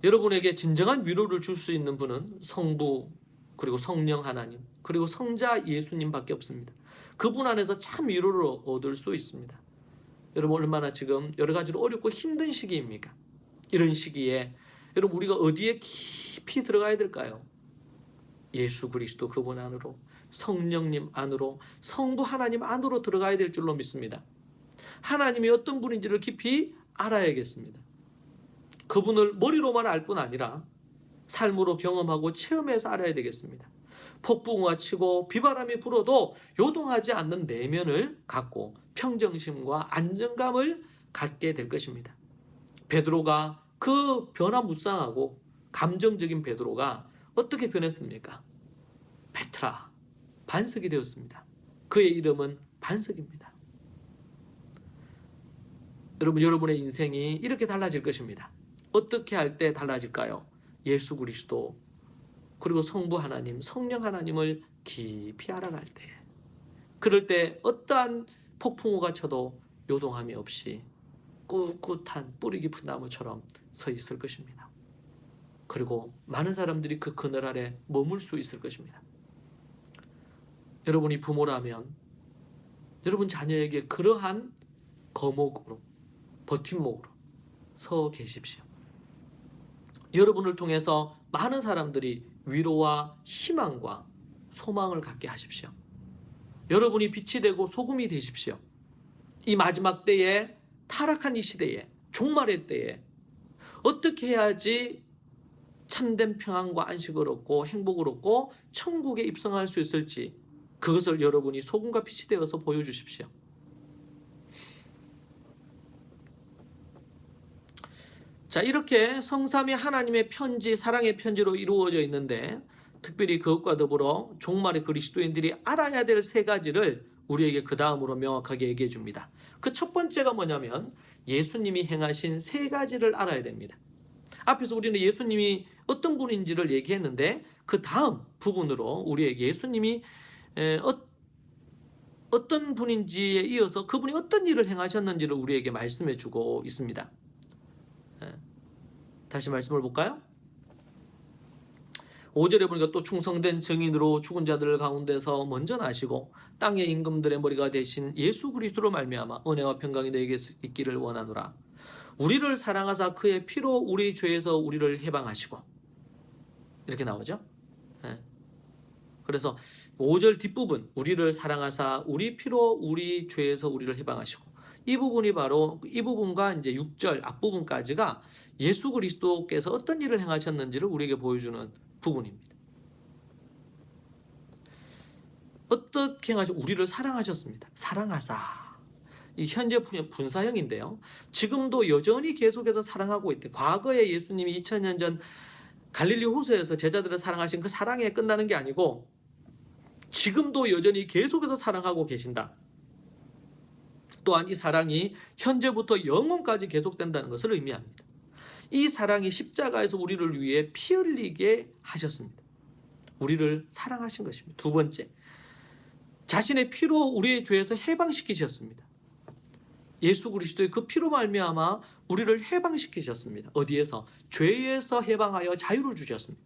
여러분에게 진정한 위로를 줄 수 있는 분은 성부, 그리고 성령 하나님, 그리고 성자 예수님밖에 없습니다. 그분 안에서 참 위로를 얻을 수 있습니다. 여러분 얼마나 지금 여러 가지로 어렵고 힘든 시기입니까? 이런 시기에 여러분 우리가 어디에 깊이 들어가야 될까요? 예수 그리스도 그분 안으로, 성령님 안으로, 성부 하나님 안으로 들어가야 될 줄로 믿습니다. 하나님이 어떤 분인지를 깊이 알아야겠습니다. 그분을 머리로만 알 뿐 아니라 삶으로 경험하고 체험해서 알아야 되겠습니다. 폭풍우가 치고 비바람이 불어도 요동하지 않는 내면을 갖고 평정심과 안정감을 갖게 될 것입니다. 베드로가 그 변화무쌍하고 감정적인 베드로가 어떻게 변했습니까? 페트라, 반석이 되었습니다. 그의 이름은 반석입니다. 여러분, 여러분의 인생이 이렇게 달라질 것입니다. 어떻게 할 때 달라질까요? 예수 그리스도, 그리고 성부 하나님, 성령 하나님을 깊이 알아갈 때, 그럴 때 어떠한 폭풍우가 쳐도 요동함이 없이 꿋꿋한 뿌리 깊은 나무처럼 서 있을 것입니다. 그리고 많은 사람들이 그 그늘 아래 머물 수 있을 것입니다. 여러분이 부모라면 여러분 자녀에게 그러한 거목으로, 버팀목으로 서 계십시오. 여러분을 통해서 많은 사람들이 위로와 희망과 소망을 갖게 하십시오. 여러분이 빛이 되고 소금이 되십시오. 이 마지막 때에, 타락한 이 시대에, 종말의 때에 어떻게 해야지 참된 평안과 안식을 얻고 행복을 얻고 천국에 입성할 수 있을지, 그것을 여러분이 소금과 빛이 되어서 보여주십시오. 자, 이렇게 성삼위 하나님의 편지, 사랑의 편지로 이루어져 있는데, 특별히 그것과 더불어 종말의 그리스도인들이 알아야 될 세 가지를 우리에게 그 다음으로 명확하게 얘기해 줍니다. 그 첫 번째가 뭐냐면 예수님이 행하신 세 가지를 알아야 됩니다. 앞에서 우리는 예수님이 어떤 분인지를 얘기했는데, 그 다음 부분으로 우리에게 예수님이 어떤 분인지에 이어서 그분이 어떤 일을 행하셨는지를 우리에게 말씀해 주고 있습니다. 다시 말씀을 볼까요? 5절에 보니까 또 충성된 증인으로 죽은 자들 가운데서 먼저 나시고 땅의 임금들의 머리가 되신 예수 그리스도로 말미암아 은혜와 평강이 너에게 있기를 원하노라. 우리를 사랑하사 그의 피로 우리 죄에서 우리를 해방하시고, 이렇게 나오죠. 예. 그래서 5절 뒷부분 우리를 사랑하사 우리 피로 우리 죄에서 우리를 해방하시고 이 부분이 바로 이 부분과 이제 6절 앞부분까지가 예수 그리스도께서 어떤 일을 행하셨는지를 우리에게 보여주는 부분입니다. 어떻게 행하셨? 우리를 사랑하셨습니다. 사랑하사. 이 현재 분사형인데요. 지금도 여전히 계속해서 사랑하고 있대. 과거에 예수님이 2000년 전 갈릴리 호수에서 제자들을 사랑하신 그 사랑에 끝나는 게 아니고 지금도 여전히 계속해서 사랑하고 계신다. 또한 이 사랑이 현재부터 영원까지 계속된다는 것을 의미합니다. 이 사랑이 십자가에서 우리를 위해 피 흘리게 하셨습니다. 우리를 사랑하신 것입니다. 두 번째, 자신의 피로 우리의 죄에서 해방시키셨습니다. 예수 그리스도의 그 피로 말미암아 우리를 해방시키셨습니다. 어디에서? 죄에서 해방하여 자유를 주셨습니다.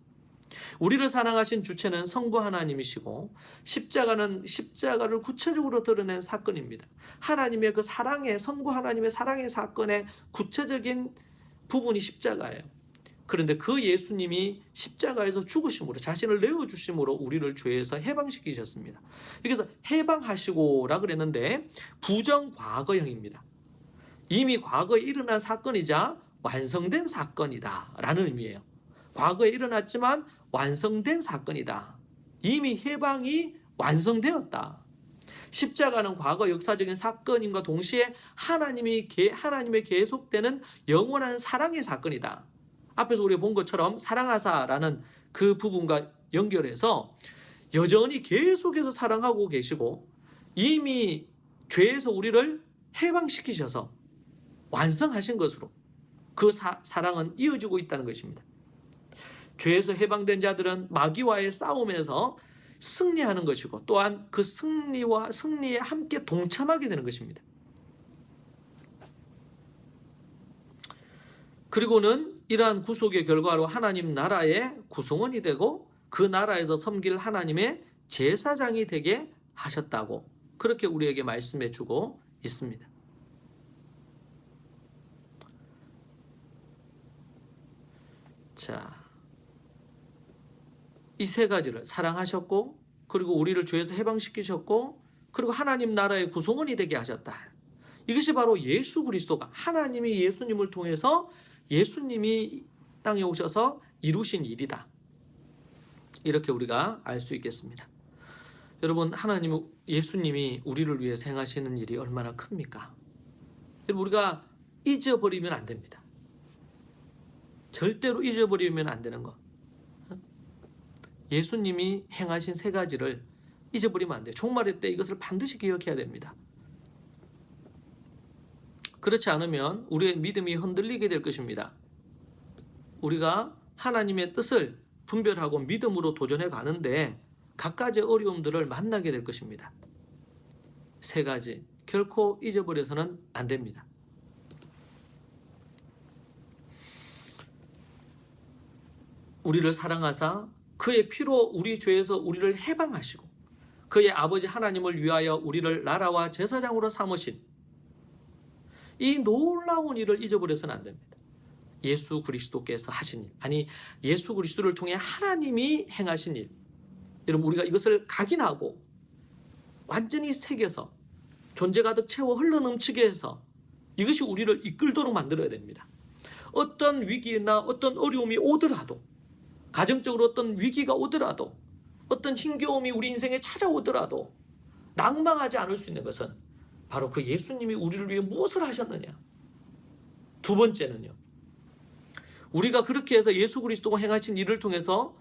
우리를 사랑하신 주체는 성부 하나님이시고 십자가를 구체적으로 드러낸 사건입니다. 하나님의 그 사랑의 성부 하나님의 사랑의 사건의 구체적인 부분이 십자가예요. 그런데 그 예수님이 십자가에서 죽으심으로 자신을 내어주심으로 우리를 죄에서 해방시키셨습니다. 그래서 해방하시고라 그랬는데 부정 과거형입니다. 이미 과거에 일어난 사건이자 완성된 사건이다 라는 의미예요. 과거에 일어났지만 완성된 사건이다. 이미 해방이 완성되었다. 십자가는 과거 역사적인 사건임과 동시에 하나님의 계속되는 영원한 사랑의 사건이다. 앞에서 우리가 본 것처럼 사랑하사라는 그 부분과 연결해서 여전히 계속해서 사랑하고 계시고 이미 죄에서 우리를 해방시키셔서 완성하신 것으로 그 사랑은 이어지고 있다는 것입니다. 죄에서 해방된 자들은 마귀와의 싸움에서 승리하는 것이고 또한 그 승리에 함께 동참하게 되는 것입니다. 그리고는 이러한 구속의 결과로 하나님 나라의 구성원이 되고 그 나라에서 섬길 하나님의 제사장이 되게 하셨다고 그렇게 우리에게 말씀해 주고 있습니다. 자, 이 세 가지를 사랑하셨고 그리고 우리를 죄에서 해방시키셨고 그리고 하나님 나라의 구성원이 되게 하셨다. 이것이 바로 예수 그리스도가 하나님이 예수님을 통해서 예수님이 땅에 오셔서 이루신 일이다. 이렇게 우리가 알 수 있겠습니다. 여러분, 예수님이 우리를 위해 행하시는 일이 얼마나 큽니까? 우리가 잊어버리면 안 됩니다. 절대로 잊어버리면 안 되는 것. 예수님이 행하신 세 가지를 잊어버리면 안 돼요. 종말의 때 이것을 반드시 기억해야 됩니다. 그렇지 않으면 우리의 믿음이 흔들리게 될 것입니다. 우리가 하나님의 뜻을 분별하고 믿음으로 도전해 가는데 갖가지 어려움들을 만나게 될 것입니다. 세 가지 결코 잊어버려서는 안 됩니다. 우리를 사랑하사 그의 피로 우리 죄에서 우리를 해방하시고 그의 아버지 하나님을 위하여 우리를 나라와 제사장으로 삼으신 이 놀라운 일을 잊어버려서는 안 됩니다. 예수 그리스도께서 하신 일, 아니 예수 그리스도를 통해 하나님이 행하신 일. 여러분, 우리가 이것을 각인하고 완전히 새겨서 존재 가득 채워 흘러넘치게 해서 이것이 우리를 이끌도록 만들어야 됩니다. 어떤 위기나 어떤 어려움이 오더라도, 가정적으로 어떤 위기가 오더라도, 어떤 힘겨움이 우리 인생에 찾아오더라도 낭망하지 않을 수 있는 것은 바로 그 예수님이 우리를 위해 무엇을 하셨느냐. 두 번째는요, 우리가 그렇게 해서 예수 그리스도가 행하신 일을 통해서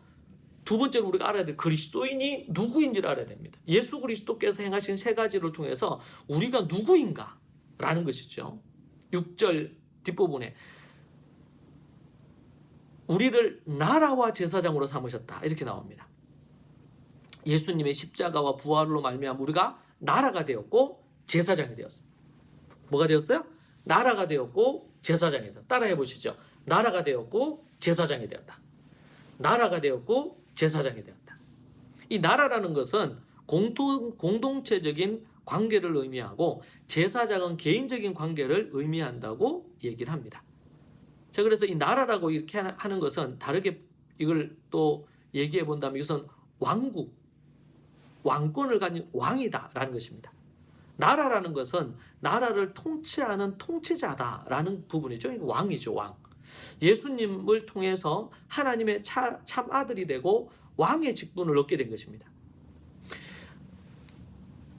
두 번째로 우리가 알아야 될 그리스도인이 누구인지를 알아야 됩니다. 예수 그리스도께서 행하신 세 가지를 통해서 우리가 누구인가 라는 것이죠. 6절 뒷부분에 우리를 나라와 제사장으로 삼으셨다 이렇게 나옵니다. 예수님의 십자가와 부활로 말미암아 우리가 나라가 되었고 제사장이 되었습니다. 뭐가 되었어요? 나라가 되었고 제사장이 되었다. 따라해 보시죠. 나라가 되었고 제사장이 되었다. 나라가 되었고 제사장이 되었다. 이 나라라는 것은 공동체적인 관계를 의미하고 제사장은 개인적인 관계를 의미한다고 얘기를 합니다. 자, 그래서 이 나라라고 이렇게 하는 것은 다르게 이걸 또 얘기해 본다면 이것은 왕국, 왕권을 가진 왕이다라는 것입니다. 나라라는 것은 나라를 통치하는 통치자다라는 부분이죠. 이거 왕이죠, 왕. 예수님을 통해서 하나님의 참 아들이 되고 왕의 직분을 얻게 된 것입니다.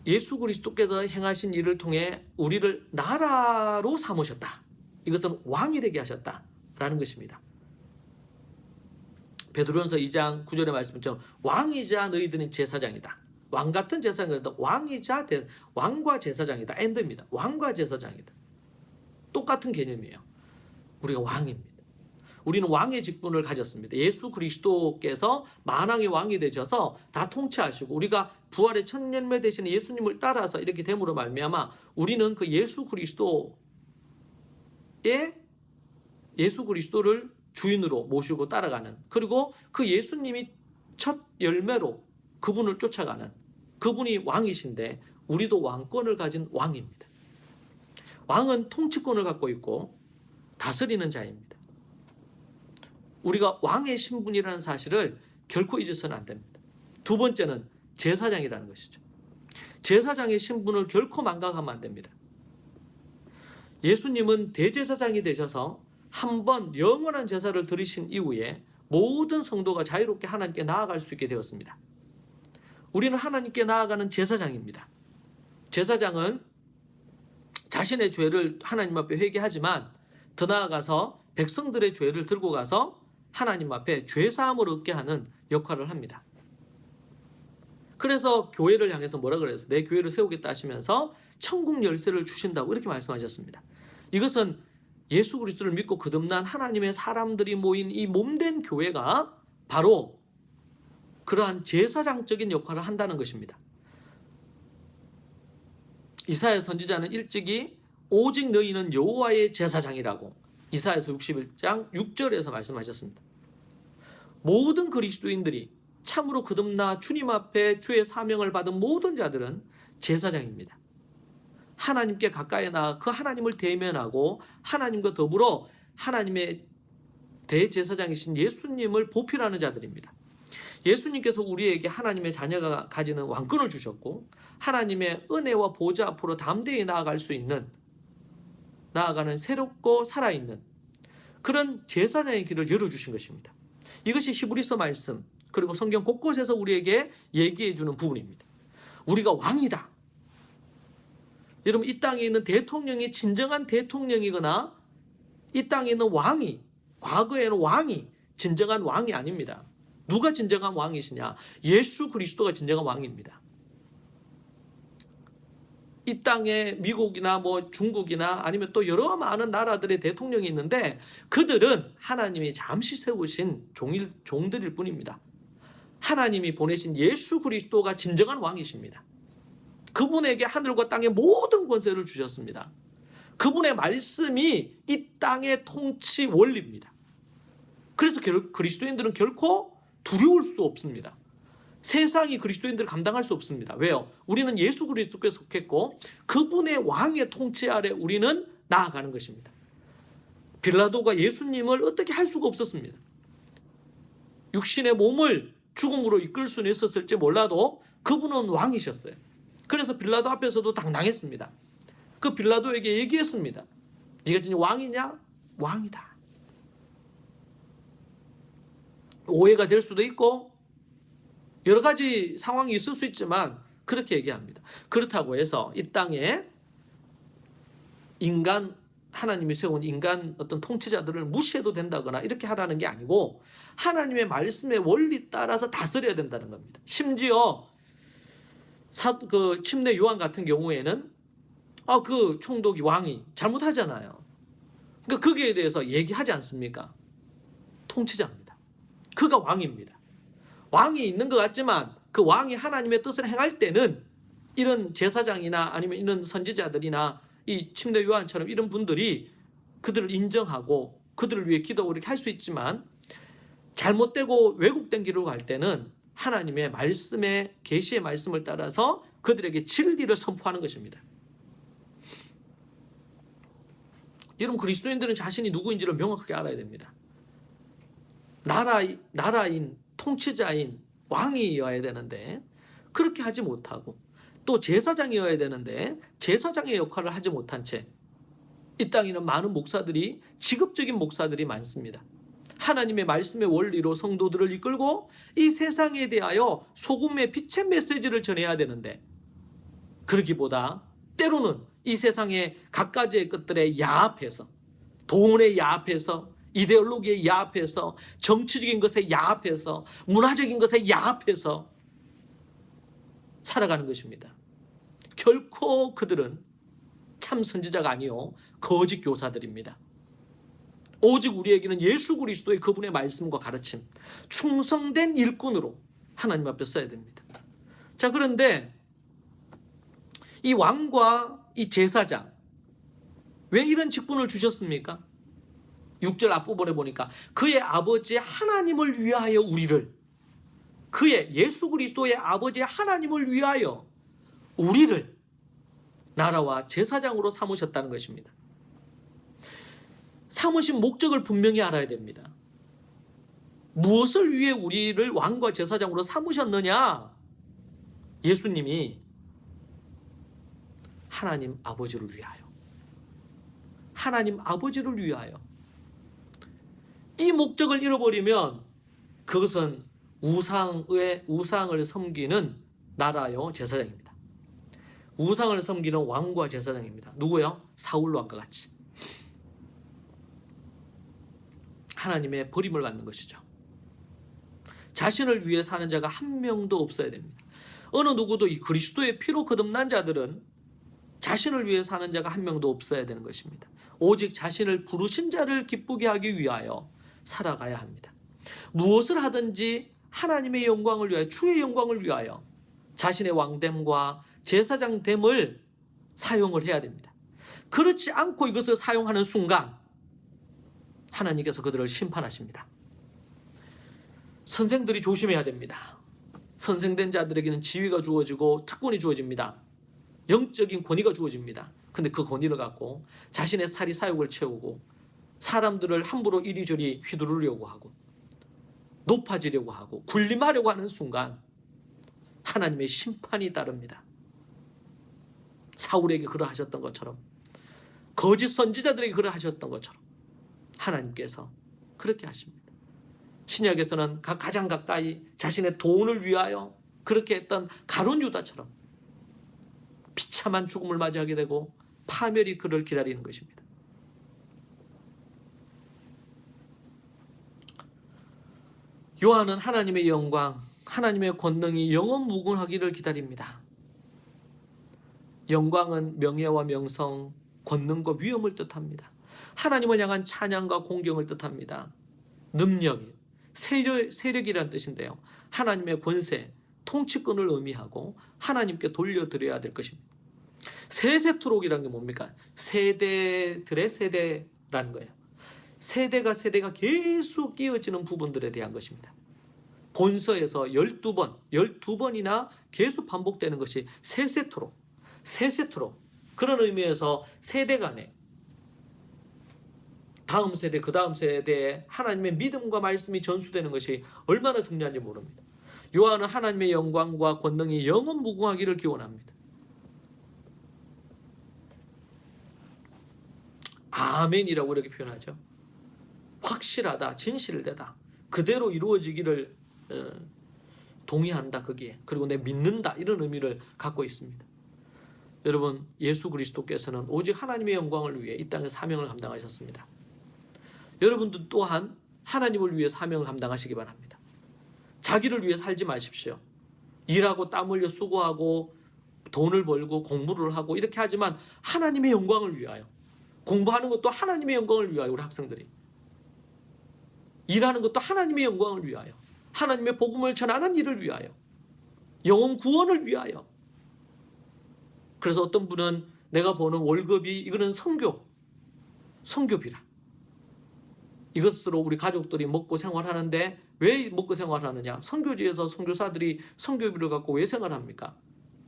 예수 그리스도께서 행하신 일을 통해 우리를 나라로 삼으셨다. 이것은 왕이 되게 하셨다라는 것입니다. 베드로전서 2장 9절의 말씀처럼 왕이자 너희들은 제사장이다. 왕 같은 제사장이다. 왕이자 왕과 제사장이다. 엔드입니다. 왕과 제사장이다. 똑같은 개념이에요. 우리가 왕입니다. 우리는 왕의 직분을 가졌습니다. 예수 그리스도께서 만왕의 왕이 되셔서 다 통치하시고 우리가 부활의 첫 열매 되시는 예수님을 따라서 이렇게 됨으로 말미암아 우리는 그 예수 그리스도를 주인으로 모시고 따라가는, 그리고 그 예수님이 첫 열매로 그분을 쫓아가는, 그분이 왕이신데 우리도 왕권을 가진 왕입니다. 왕은 통치권을 갖고 있고 다스리는 자입니다. 우리가 왕의 신분이라는 사실을 결코 잊어서는 안 됩니다. 두 번째는 제사장이라는 것이죠. 제사장의 신분을 결코 망각하면 안 됩니다. 예수님은 대제사장이 되셔서 한 번 영원한 제사를 드리신 이후에 모든 성도가 자유롭게 하나님께 나아갈 수 있게 되었습니다. 우리는 하나님께 나아가는 제사장입니다. 제사장은 자신의 죄를 하나님 앞에 회개하지만 더 나아가서 백성들의 죄를 들고 가서 하나님 앞에 죄사함을 얻게 하는 역할을 합니다. 그래서 교회를 향해서 뭐라 그랬어요? 내 교회를 세우겠다 하시면서 천국 열쇠를 주신다고 이렇게 말씀하셨습니다. 이것은 예수 그리스도를 믿고 거듭난 하나님의 사람들이 모인 이 몸된 교회가 바로 그러한 제사장적인 역할을 한다는 것입니다. 이사야 선지자는 일찍이 오직 너희는 여호와의 제사장이라고 이사야서 61장 6절에서 말씀하셨습니다. 모든 그리스도인들이 참으로 거듭나 주님 앞에 주의 사명을 받은 모든 자들은 제사장입니다. 하나님께 가까이 나가 그 하나님을 대면하고 하나님과 더불어 하나님의 대제사장이신 예수님을 보필하는 자들입니다. 예수님께서 우리에게 하나님의 자녀가 가지는 왕권을 주셨고 하나님의 은혜와 보좌 앞으로 담대히 나아갈 수 있는, 나아가는 새롭고 살아있는 그런 제사장의 길을 열어주신 것입니다. 이것이 히브리서 말씀 그리고 성경 곳곳에서 우리에게 얘기해 주는 부분입니다. 우리가 왕이다. 여러분, 이 땅에 있는 대통령이 진정한 대통령이거나 이 땅에 있는 왕이, 과거에는 왕이 진정한 왕이 아닙니다. 누가 진정한 왕이시냐? 예수 그리스도가 진정한 왕입니다. 이 땅에 미국이나 뭐 중국이나 아니면 또 여러 많은 나라들의 대통령이 있는데 그들은 하나님이 잠시 세우신 종들일 뿐입니다. 하나님이 보내신 예수 그리스도가 진정한 왕이십니다. 그분에게 하늘과 땅의 모든 권세를 주셨습니다. 그분의 말씀이 이 땅의 통치 원리입니다. 그래서 그리스도인들은 결코 두려울 수 없습니다. 세상이 그리스도인들을 감당할 수 없습니다. 왜요? 우리는 예수 그리스도께 속했고 그분의 왕의 통치 아래 우리는 나아가는 것입니다. 빌라도가 예수님을 어떻게 할 수가 없었습니다. 육신의 몸을 죽음으로 이끌 수는 있었을지 몰라도 그분은 왕이셨어요. 그래서 빌라도 앞에서도 당당했습니다. 그 빌라도에게 얘기했습니다. 네가 진짜 왕이냐? 왕이다. 오해가 될 수도 있고 여러 가지 상황이 있을 수 있지만 그렇게 얘기합니다. 그렇다고 해서 이 땅에 인간, 하나님이 세운 인간 어떤 통치자들을 무시해도 된다거나 이렇게 하라는 게 아니고 하나님의 말씀의 원리 따라서 다스려야 된다는 겁니다. 심지어 그 침례 요한 같은 경우에는 그 총독이 왕이 잘못하잖아요. 그러니까 거기에 대해서 얘기하지 않습니까? 통치자입니다. 그가 왕입니다. 왕이 있는 것 같지만 그 왕이 하나님의 뜻을 행할 때는 이런 제사장이나 아니면 이런 선지자들이나 이 침례 요한처럼 이런 분들이 그들을 인정하고 그들을 위해 기도하고 이렇게 할 수 있지만 잘못되고 왜곡된 길로 갈 때는 하나님의 말씀의 계시의 말씀을 따라서 그들에게 진리를 선포하는 것입니다. 여러분, 그리스도인들은 자신이 누구인지를 명확하게 알아야 됩니다. 나라인 통치자인 왕이어야 되는데 그렇게 하지 못하고, 또 제사장이어야 되는데 제사장의 역할을 하지 못한 채 이 땅에는 많은 목사들이, 직업적인 목사들이 많습니다. 하나님의 말씀의 원리로 성도들을 이끌고 이 세상에 대하여 소금의 빛의 메시지를 전해야 되는데, 그러기보다 때로는 이 세상의 갖가지의 것들에 야합해서, 돈에 야합해서, 이데올로기에 야합해서, 정치적인 것에 야합해서, 문화적인 것에 야합해서 살아가는 것입니다. 결코 그들은 참 선지자가 아니요 거짓 교사들입니다. 오직 우리에게는 예수 그리스도의 그분의 말씀과 가르침, 충성된 일꾼으로 하나님 앞에 서야 됩니다. 자, 그런데 이 왕과 이 제사장, 왜 이런 직분을 주셨습니까? 6절 앞부분에 보니까 그의 아버지 하나님을 위하여 우리를, 그의 예수 그리스도의 아버지 하나님을 위하여 우리를 나라와 제사장으로 삼으셨다는 것입니다. 삼으신 목적을 분명히 알아야 됩니다. 무엇을 위해 우리를 왕과 제사장으로 삼으셨느냐? 예수님이 하나님 아버지를 위하여, 하나님 아버지를 위하여. 이 목적을 잃어버리면 그것은 우상을 섬기는 나라요 제사장입니다. 우상을 섬기는 왕과 제사장입니다. 누구요? 사울 왕과 같이 하나님의 버림을 받는 것이죠. 자신을 위해 사는 자가 한 명도 없어야 됩니다. 어느 누구도 이 그리스도의 피로 거듭난 자들은 자신을 위해 사는 자가 한 명도 없어야 되는 것입니다. 오직 자신을 부르신 자를 기쁘게 하기 위하여 살아가야 합니다. 무엇을 하든지 하나님의 영광을 위하여, 주의 영광을 위하여 자신의 왕됨과 제사장됨을 사용을 해야 됩니다. 그렇지 않고 이것을 사용하는 순간 하나님께서 그들을 심판하십니다. 선생들이 조심해야 됩니다. 선생된 자들에게는 지위가 주어지고 특권이 주어집니다. 영적인 권위가 주어집니다. 근데 그 권위를 갖고 자신의 사리 사욕을 채우고 사람들을 함부로 이리저리 휘두르려고 하고 높아지려고 하고 군림하려고 하는 순간 하나님의 심판이 따릅니다. 사울에게 그러하셨던 것처럼, 거짓 선지자들에게 그러하셨던 것처럼 하나님께서 그렇게 하십니다. 신약에서는 가장 가까이 자신의 돈을 위하여 그렇게 했던 가룟 유다처럼 비참한 죽음을 맞이하게 되고 파멸이 그를 기다리는 것입니다. 요한은 하나님의 영광, 하나님의 권능이 영원무궁하기를 기다립니다. 영광은 명예와 명성, 권능과 위엄을 뜻합니다. 하나님을 향한 찬양과 공경을 뜻합니다. 능력이, 세력이라는 뜻인데요. 하나님의 권세, 통치권을 의미하고 하나님께 돌려드려야 될 것입니다. 세세토록이라는 게 뭡니까? 세대들의 세대라는 거예요. 세대가 계속 이어지는 부분들에 대한 것입니다. 본서에서 12번이나 계속 반복되는 것이 세세토록. 그런 의미에서 세대 간에, 다음 세대, 그 다음 세대에 하나님의 믿음과 말씀이 전수되는 것이 얼마나 중요한지 모릅니다. 요한은 하나님의 영광과 권능이 영원무궁하기를 기원합니다. 아멘이라고 이렇게 표현하죠. 확실하다, 진실되다, 그대로 이루어지기를 동의한다, 거기에. 그리고 내 믿는다, 이런 의미를 갖고 있습니다. 여러분, 예수 그리스도께서는 오직 하나님의 영광을 위해 이 땅에 사명을 감당하셨습니다. 여러분도 또한 하나님을 위해 사명을 감당하시기 바랍니다. 자기를 위해 살지 마십시오. 일하고 땀 흘려 수고하고 돈을 벌고 공부를 하고 이렇게 하지만 하나님의 영광을 위하여, 공부하는 것도 하나님의 영광을 위하여, 우리 학생들이 일하는 것도 하나님의 영광을 위하여, 하나님의 복음을 전하는 일을 위하여, 영혼 구원을 위하여. 그래서 어떤 분은 내가 버는 월급이 이거는 성교비라, 이것으로 우리 가족들이 먹고 생활하는데 왜 먹고 생활하느냐? 선교지에서 선교사들이 선교비를 갖고 왜 생활합니까?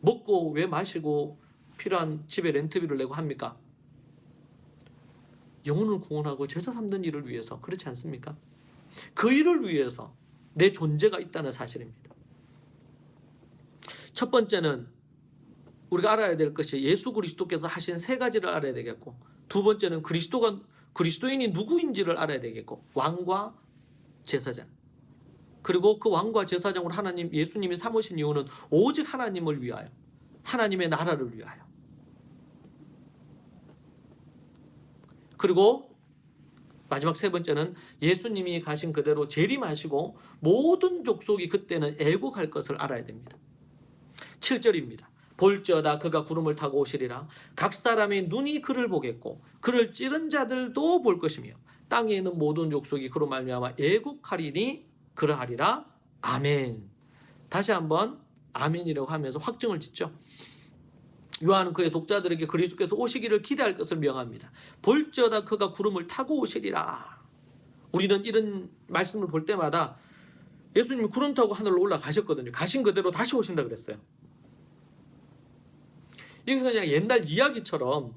먹고 왜 마시고 필요한 집에 렌트비를 내고 합니까? 영혼을 구원하고 제자 삼는 일을 위해서, 그렇지 않습니까? 그 일을 위해서 내 존재가 있다는 사실입니다. 첫 번째는 우리가 알아야 될 것이 예수 그리스도께서 하신 세 가지를 알아야 되겠고, 두 번째는 그리스도인이 누구인지를 알아야 되겠고, 왕과 제사장. 그리고 그 왕과 제사장으로 예수님이 삼으신 이유는 오직 하나님을 위하여, 하나님의 나라를 위하여. 그리고 마지막 세 번째는 예수님이 가신 그대로 재림하시고 모든 족속이 그때는 애국할 것을 알아야 됩니다. 7절입니다. 볼지어다 그가 구름을 타고 오시리라. 각 사람의 눈이 그를 보겠고 그를 찌른 자들도 볼 것이며 땅에 있는 모든 족속이 그로 말미암아 애국하리니 그러하리라. 아멘. 다시 한번 아멘이라고 하면서 확증을 짓죠. 요한은 그의 독자들에게 그리스도께서 오시기를 기대할 것을 명합니다. 볼지어다 그가 구름을 타고 오시리라. 우리는 이런 말씀을 볼 때마다 예수님이 구름 타고 하늘로 올라가셨거든요. 가신 그대로 다시 오신다 그랬어요. 이게 그냥 옛날 이야기처럼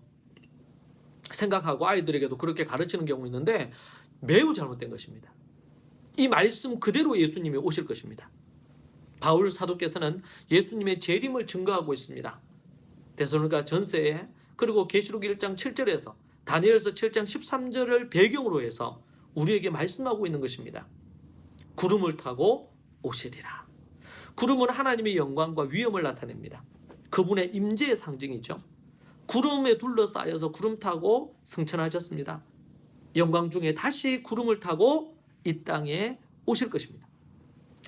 생각하고 아이들에게도 그렇게 가르치는 경우 있는데 매우 잘못된 것입니다. 이 말씀 그대로 예수님이 오실 것입니다. 바울 사도께서는 예수님의 재림을 증거하고 있습니다. 데살로니가 전서에, 그리고 계시록 1장 7절에서 다니엘서 7장 13절을 배경으로 해서 우리에게 말씀하고 있는 것입니다. 구름을 타고 오시리라. 구름은 하나님의 영광과 위엄을 나타냅니다. 그분의 임재의 상징이죠. 구름에 둘러싸여서 구름 타고 승천하셨습니다. 영광 중에 다시 구름을 타고 이 땅에 오실 것입니다.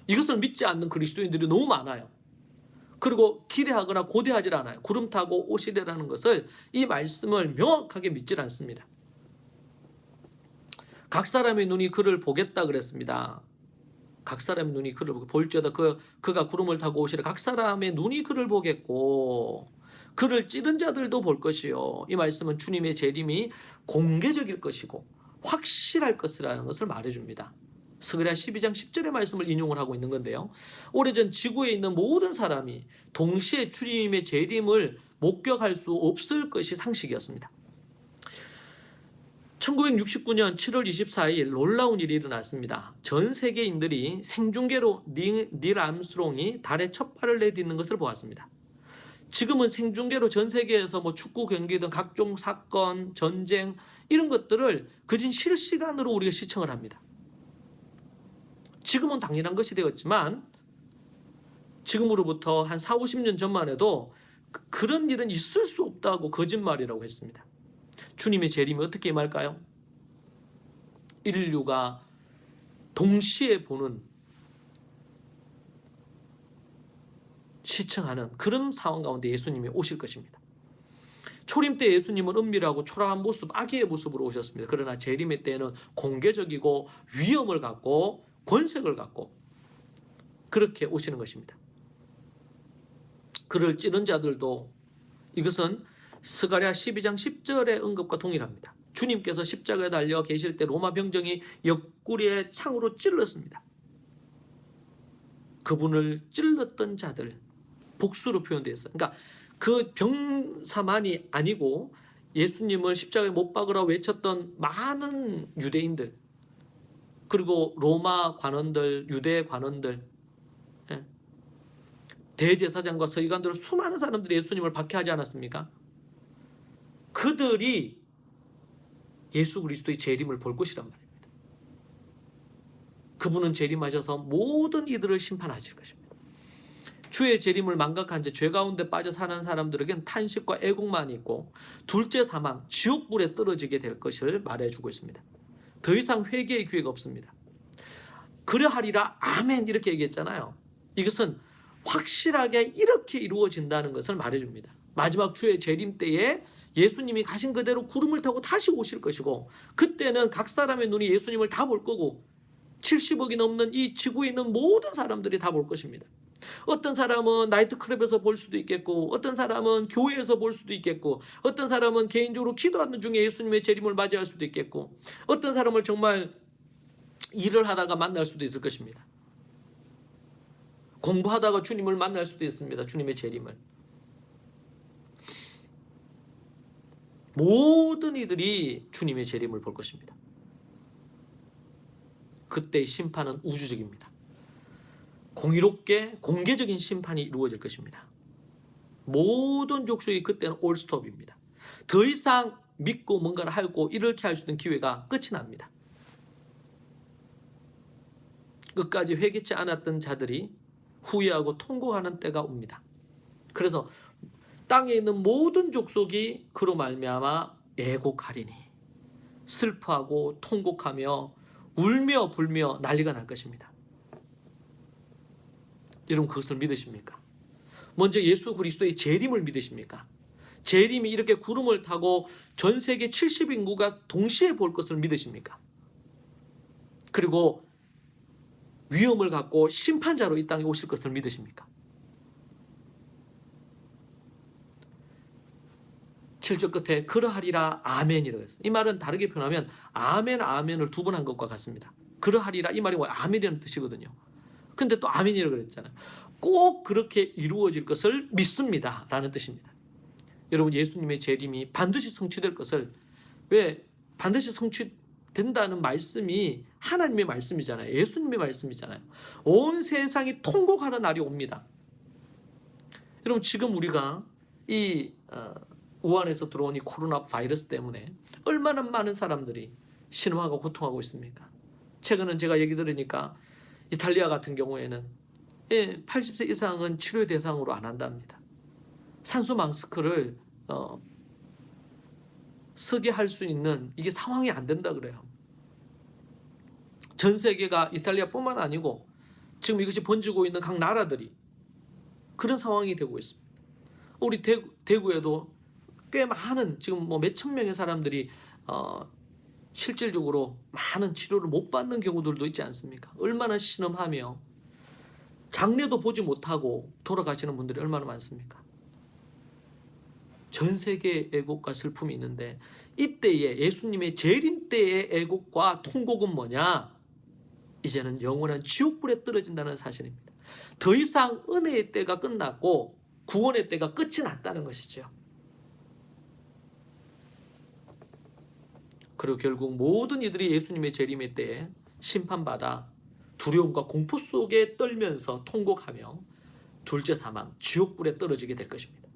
이것을 믿지 않는 그리스도인들이 너무 많아요. 그리고 기대하거나 고대하지 않아요. 구름 타고 오시리라는 것을, 이 말씀을 명확하게 믿지 않습니다. 각 사람의 눈이 그를 보겠다 그랬습니다. 각 사람의 눈이 그를 보고 볼지어다 그가 구름을 타고 오시리라. 각 사람의 눈이 그를 보겠고 그를 찌른 자들도 볼 것이요. 이 말씀은 주님의 재림이 공개적일 것이고 확실할 것이라는 것을 말해줍니다. 스가랴 12장 10절의 말씀을 인용을 하고 있는 건데요. 오래전 지구에 있는 모든 사람이 동시에 주님의 재림을 목격할 수 없을 것이 상식이었습니다. 1969년 7월 24일 놀라운 일이 일어났습니다. 전 세계인들이 생중계로 닐 암스트롱이 달에 첫 발을 내딛는 것을 보았습니다. 지금은 생중계로 전 세계에서 축구 경기든 각종 사건, 전쟁 이런 것들을 거진 실시간으로 우리가 시청을 합니다. 지금은 당연한 것이 되었지만 지금으로부터 한 4, 50년 전만 해도 그런 일은 있을 수 없다고 거짓말이라고 했습니다. 주님의 재림이 어떻게 임할까요? 인류가 동시에 보는, 시청하는 그런 상황 가운데 예수님이 오실 것입니다. 초림 때 예수님은 은밀하고 초라한 모습, 아기의 모습으로 오셨습니다. 그러나 재림의 때에는 공개적이고 위엄을 갖고 권색을 갖고 그렇게 오시는 것입니다. 그를 찌른 자들도, 이것은 스가랴 12장 10절의 언급과 동일합니다. 주님께서 십자가에 달려 계실 때 로마 병정이 옆구리에 창으로 찔렀습니다. 그분을 찔렀던 자들, 복수로 표현되어 있어요. 그러니까 그 병사만이 아니고 예수님을 십자가에 못 박으라 외쳤던 많은 유대인들, 그리고 로마 관원들, 유대 관원들, 대제사장과 서기관들, 수많은 사람들이 예수님을 박해하지 않았습니까? 그들이 예수 그리스도의 재림을 볼 것이란 말입니다. 그분은 재림하셔서 모든 이들을 심판하실 것입니다. 주의 재림을 망각한 채 죄 가운데 빠져 사는 사람들에겐 탄식과 애국만 있고 둘째 사망, 지옥불에 떨어지게 될 것을 말해주고 있습니다. 더 이상 회개의 기회가 없습니다. 그러하리라 아멘 이렇게 얘기했잖아요. 이것은 확실하게 이렇게 이루어진다는 것을 말해줍니다. 마지막 주의 재림 때에 예수님이 가신 그대로 구름을 타고 다시 오실 것이고, 그때는 각 사람의 눈이 예수님을 다 볼 거고 70억이 넘는 이 지구에 있는 모든 사람들이 다 볼 것입니다. 어떤 사람은 나이트클럽에서 볼 수도 있겠고, 어떤 사람은 교회에서 볼 수도 있겠고, 어떤 사람은 개인적으로 기도하는 중에 예수님의 재림을 맞이할 수도 있겠고, 어떤 사람을 정말 일을 하다가 만날 수도 있을 것입니다. 공부하다가 주님을 만날 수도 있습니다. 주님의 재림을. 모든 이들이 주님의 재림을 볼 것입니다. 그때의 심판은 우주적입니다. 공의롭게 공개적인 심판이 이루어질 것입니다. 모든 족속이 그때는 올스톱입니다. 더 이상 믿고 뭔가를 하고 이렇게 할 수 있는 기회가 끝이 납니다. 끝까지 회개치 않았던 자들이 후회하고 통곡하는 때가 옵니다. 그래서 땅에 있는 모든 족속이 그로 말미암아 애곡하리니 슬퍼하고 통곡하며 울며 불며 난리가 날 것입니다. 여러분 그것을 믿으십니까? 먼저 예수 그리스도의 재림을 믿으십니까? 재림이 이렇게 구름을 타고 전 세계 70인구가 동시에 볼 것을 믿으십니까? 그리고 위엄을 갖고 심판자로 이 땅에 오실 것을 믿으십니까? 7절 끝에 그러하리라 아멘이라고 했어요. 이 말은 다르게 표현하면 아멘 아멘을 두 번 한 것과 같습니다. 그러하리라 이 말이 아멘이라는 뜻이거든요. 근데 또 아멘이라고 그랬잖아요. 꼭 그렇게 이루어질 것을 믿습니다 라는 뜻입니다. 여러분 예수님의 재림이 반드시 성취될 것을, 왜 반드시 성취된다는 말씀이 하나님의 말씀이잖아요. 예수님의 말씀이잖아요. 온 세상이 통곡하는 날이 옵니다. 여러분 지금 우리가 이 우한에서 들어온 이 코로나 바이러스 때문에 얼마나 많은 사람들이 신음하고 고통하고 있습니까? 최근은 제가 얘기 들으니까 이탈리아 같은 경우에는 80세 이상은 치료 대상으로 안 한답니다. 산소 마스크를 쓰게 할 수 있는 이게 상황이 안 된다 그래요. 전 세계가 이탈리아뿐만 아니고 지금 이것이 번지고 있는 각 나라들이 그런 상황이 되고 있습니다. 우리 대구에도 꽤 많은 지금 뭐 몇천 명의 사람들이 실질적으로 많은 치료를 못 받는 경우들도 있지 않습니까? 얼마나 신음하며 장례도 보지 못하고 돌아가시는 분들이 얼마나 많습니까? 전 세계의 애곡과 슬픔이 있는데 이때에 예수님의 재림 때의 애곡과 통곡은 뭐냐? 이제는 영원한 지옥불에 떨어진다는 사실입니다. 더 이상 은혜의 때가 끝났고 구원의 때가 끝이 났다는 것이죠. 그리고 결국 모든 이들이 예수님의 재림의 때에 심판받아 두려움과 공포 속에 떨면서 통곡하며 둘째 사망, 지옥불에 떨어지게 될 것입니다.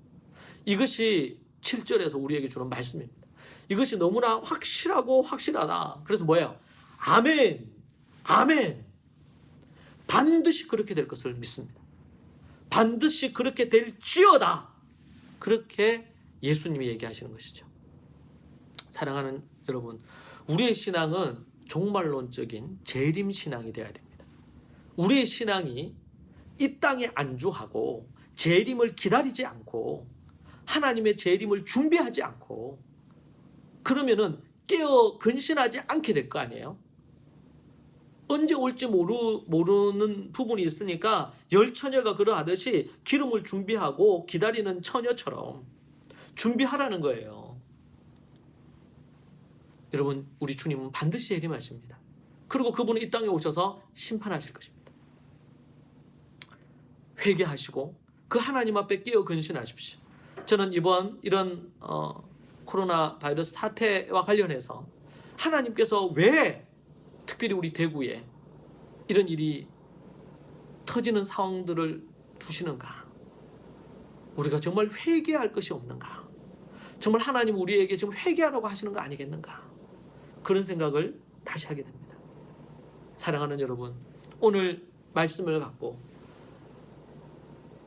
이것이 7절에서 우리에게 주는 말씀입니다. 이것이 너무나 확실하고 확실하다. 그래서 뭐예요? 아멘, 아멘. 반드시 그렇게 될 것을 믿습니다. 반드시 그렇게 될지어다. 그렇게 예수님이 얘기하시는 것이죠. 사랑하는 여러분, 우리의 신앙은 종말론적인 재림신앙이 되어야 됩니다. 우리의 신앙이 이 땅에 안주하고 재림을 기다리지 않고 하나님의 재림을 준비하지 않고 그러면은 깨어 근신하지 않게 될 거 아니에요? 언제 올지 모르는 부분이 있으니까 열처녀가 그러하듯이 기름을 준비하고 기다리는 처녀처럼 준비하라는 거예요. 여러분, 우리 주님은 반드시 재림하십니다. 그리고 그분은 이 땅에 오셔서 심판하실 것입니다. 회개하시고 그 하나님 앞에 깨어 근신하십시오. 저는 이번 이런 코로나 바이러스 사태와 관련해서 하나님께서 왜 특별히 우리 대구에 이런 일이 터지는 상황들을 두시는가? 우리가 정말 회개할 것이 없는가? 정말 하나님 우리에게 지금 회개하라고 하시는 거 아니겠는가? 그런 생각을 다시 하게 됩니다. 사랑하는 여러분, 오늘 말씀을 갖고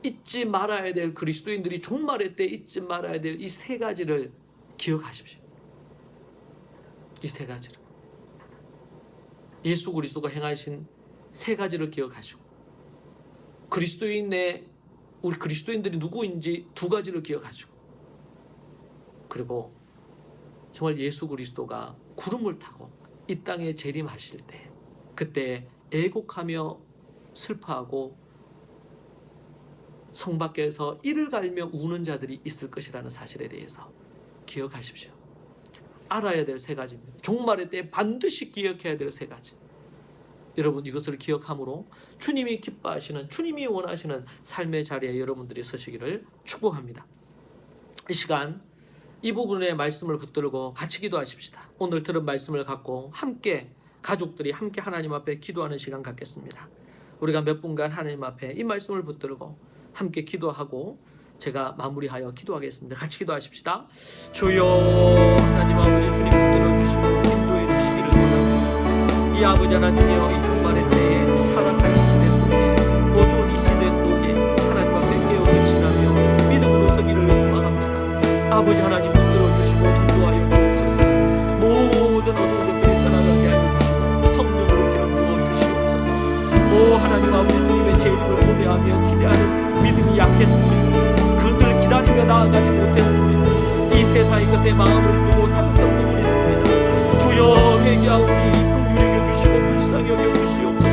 잊지 말아야 될 그리스도인들이 종말의 때 잊지 말아야 될 이 세 가지를 기억하십시오. 이 세 가지를. 예수 그리스도가 행하신 세 가지를 기억하시고 우리 그리스도인들이 누구인지 두 가지를 기억하시고 그리고 정말 예수 그리스도가 구름을 타고 이 땅에 재림하실 때 그때 애곡하며 슬퍼하고 성 밖에서 이를 갈며 우는 자들이 있을 것이라는 사실에 대해서 기억하십시오. 알아야 될 세 가지입니다. 종말의 때 반드시 기억해야 될 세 가지. 여러분 이것을 기억함으로 주님이 기뻐하시는, 주님이 원하시는 삶의 자리에 여러분들이 서시기를 축복합니다. 이 시간 이 부분의 말씀을 붙들고 같이 기도하십시다. 오늘 들은 말씀을 갖고 함께 가족들이 함께 하나님 앞에 기도하는 시간 갖겠습니다. 우리가 몇 분간 하나님 앞에 이 말씀을 붙들고 함께 기도하고 제가 마무리하여 기도하겠습니다. 같이 기도하십시다. 주여 하나님 아버지 주님 붙들어주시고 인도해 주시기를 원합니다. 이 아버지 하나님이여 이 종말의 때에 타락한 이 시대 속에 어두운 이 시대 속에 하나님 앞에 깨어지시라며 믿음으로 서기를 소망합니다. 아버지 하나님 붙들어주시고 인도하여 주옵소서. 모든 어두운 것들이 떠나가게 하여 주시고 성령으로 기름 부어 주시옵소서. 오 하나님 아버지 주님의 제 이름을 고대하며 기대하는 믿음이 약했습니다. 그것을 기다리며 나아가지 못했습니다. 이 세상의 것에 마음을 두고 살았던 부분이 있습니다. 주여 회개하오니 긍휼히 여겨주시고 불쌍히 여겨주시옵소서.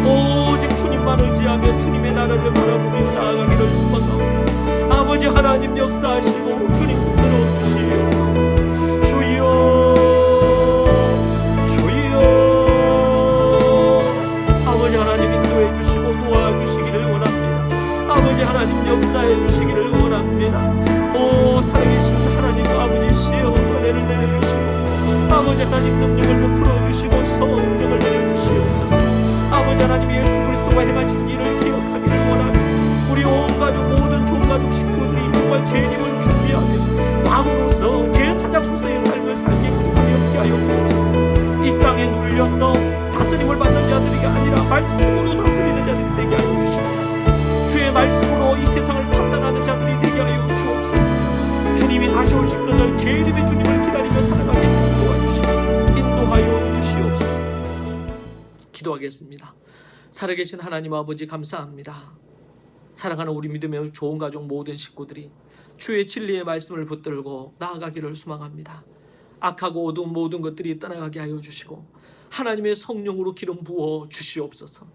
오직 주님만 의지하며 주님의 나라를 바라보며 나아가기를 소망하옵니다. 아버지 하나님 역사하시고 주님 붙들어 주시옵소서. 주여 아버지 하나님 인도해 주시고 도와주시기를 원합니다. 아버지 하나님 역사해 주시기를 원합니다. 오 살아계신 하나님 아버지시여 은혜를 내려주시고 아버지 하나님 능력을 베풀어 주시고 성령을 내려주시옵소서. 아버지 하나님 예수 그리스도가 행하신 일을 기억하기를 원합니다. 우리 온 가족 모든 종가족 식구들이 정말 재림을 준비하며 왕으로서 제사장으로서의 삶을 살게 주님께 하여 주옵소서. 이 땅에 눌려서 다스림을 받는 자들이 아니라 말씀으로 다스리는 자들이 되게 하여 주시옵소서. 주의 말씀으로 이 세상을 판단하는 자들이 되게 하여 주옵소서. 주님이 다시 오실 것을 재림의 주님을 기다리며 살아가게 인도하여 주시옵소서. 기도하겠습니다. 살아계신 하나님 아버지 감사합니다. 사랑하는 우리 믿음의 좋은 가족 모든 식구들이 주의 진리의 말씀을 붙들고 나아가기를 소망합니다. 악하고 어두운 모든 것들이 떠나가게 하여 주시고 하나님의 성령으로 기름 부어 주시옵소서.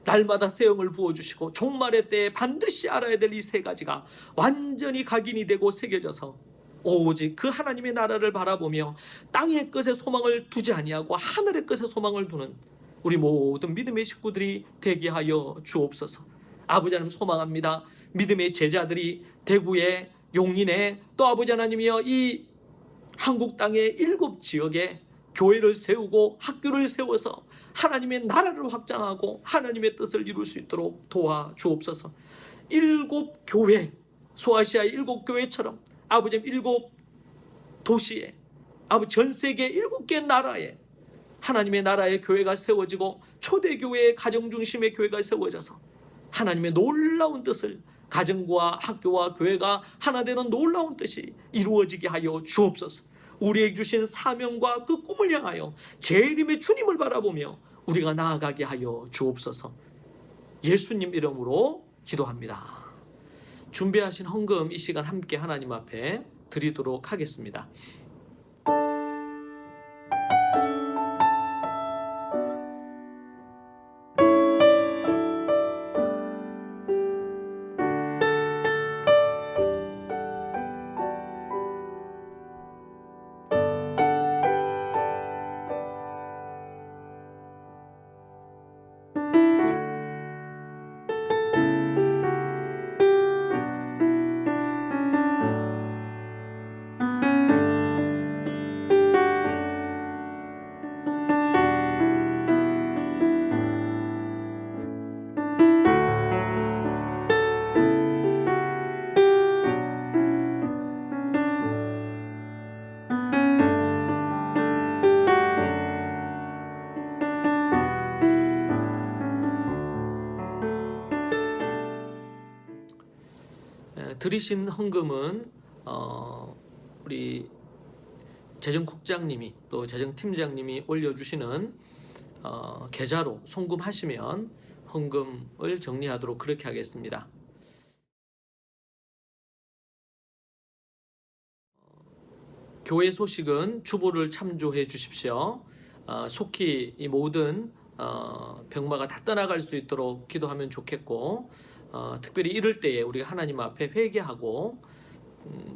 날마다 세영을 부어주시고 종말의 때에 반드시 알아야 될 이 세 가지가 완전히 각인이 되고 새겨져서 오직 그 하나님의 나라를 바라보며 땅의 것에 소망을 두지 아니하고 하늘의 것에 소망을 두는 우리 모든 믿음의 식구들이 되게 하여 주옵소서. 아버지 하나님 소망합니다. 믿음의 제자들이 대구에 용인에 또 아버지 하나님이여 이 한국 땅의 7지역에 교회를 세우고 학교를 세워서 하나님의 나라를 확장하고 하나님의 뜻을 이룰 수 있도록 도와주옵소서. 7교회 소아시아의 7교회처럼 아버지 7도시에 아버지 전 세계 7개 나라에 하나님의 나라의 교회가 세워지고 초대교회의 가정중심의 교회가 세워져서 하나님의 놀라운 뜻을 가정과 학교와 교회가 하나 되는 놀라운 뜻이 이루어지게 하여 주옵소서. 우리에게 주신 사명과 그 꿈을 향하여 재림의 주님을 바라보며 우리가 나아가게 하여 주옵소서. 예수님 이름으로 기도합니다. 준비하신 헌금 이 시간 함께 하나님 앞에 드리도록 하겠습니다. 드리신 헌금은 우리 재정국장님이 또 재정팀장님이 올려주시는 계좌로 송금하시면 헌금을 정리하도록 그렇게 하겠습니다. 교회 소식은 주보를 참조해 주십시오. 속히 이 모든 병마가 다 떠나갈 수 있도록 기도하면 좋겠고 특별히 이럴 때에 우리가 하나님 앞에 회개하고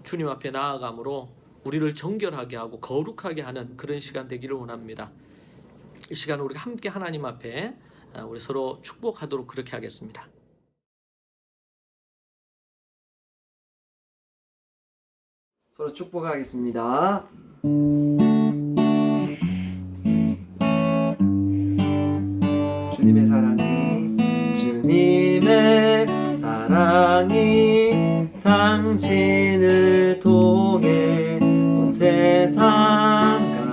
주님 앞에 나아감으로 우리를 정결하게 하고 거룩하게 하는 그런 시간 되기를 원합니다. 이 시간 우리가 함께 하나님 앞에 우리 서로 축복하도록 그렇게 하겠습니다. 서로 축복하겠습니다. 당신을 통해 온 세상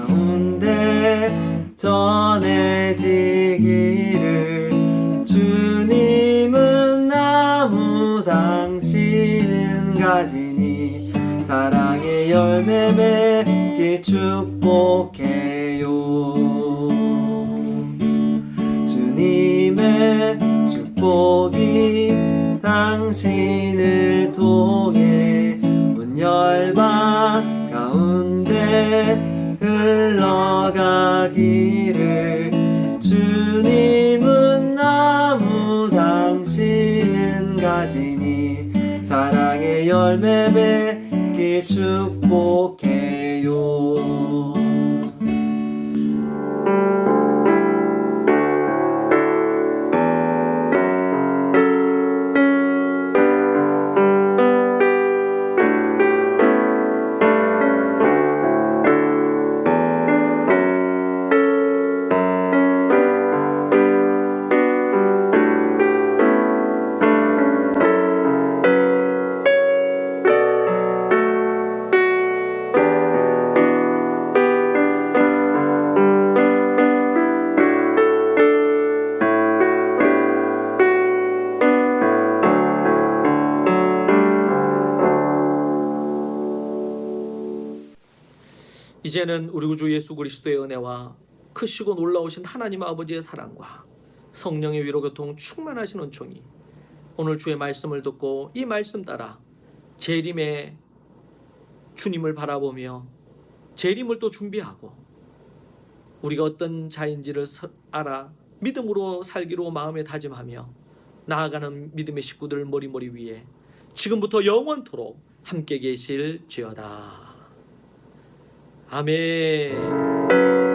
가운데 전해지기를 주님은 나무 당신은 가지니 사랑의 열매 맺길 축복해요. 주님의 축복이 당신을 통해 온 열방 가운데 흘러가기를 주님은 나무 당신은 가지니 사랑의 열매 맺길 축복해요. 이제는 우리 구주 예수 그리스도의 은혜와 크시고 놀라우신 하나님 아버지의 사랑과 성령의 위로 교통 충만하신 은총이 오늘 주의 말씀을 듣고 이 말씀 따라 재림의 주님을 바라보며 재림을 또 준비하고 우리가 어떤 자인지를 알아 믿음으로 살기로 마음에 다짐하며 나아가는 믿음의 식구들 머리 위에 지금부터 영원토록 함께 계실지어다. 아멘.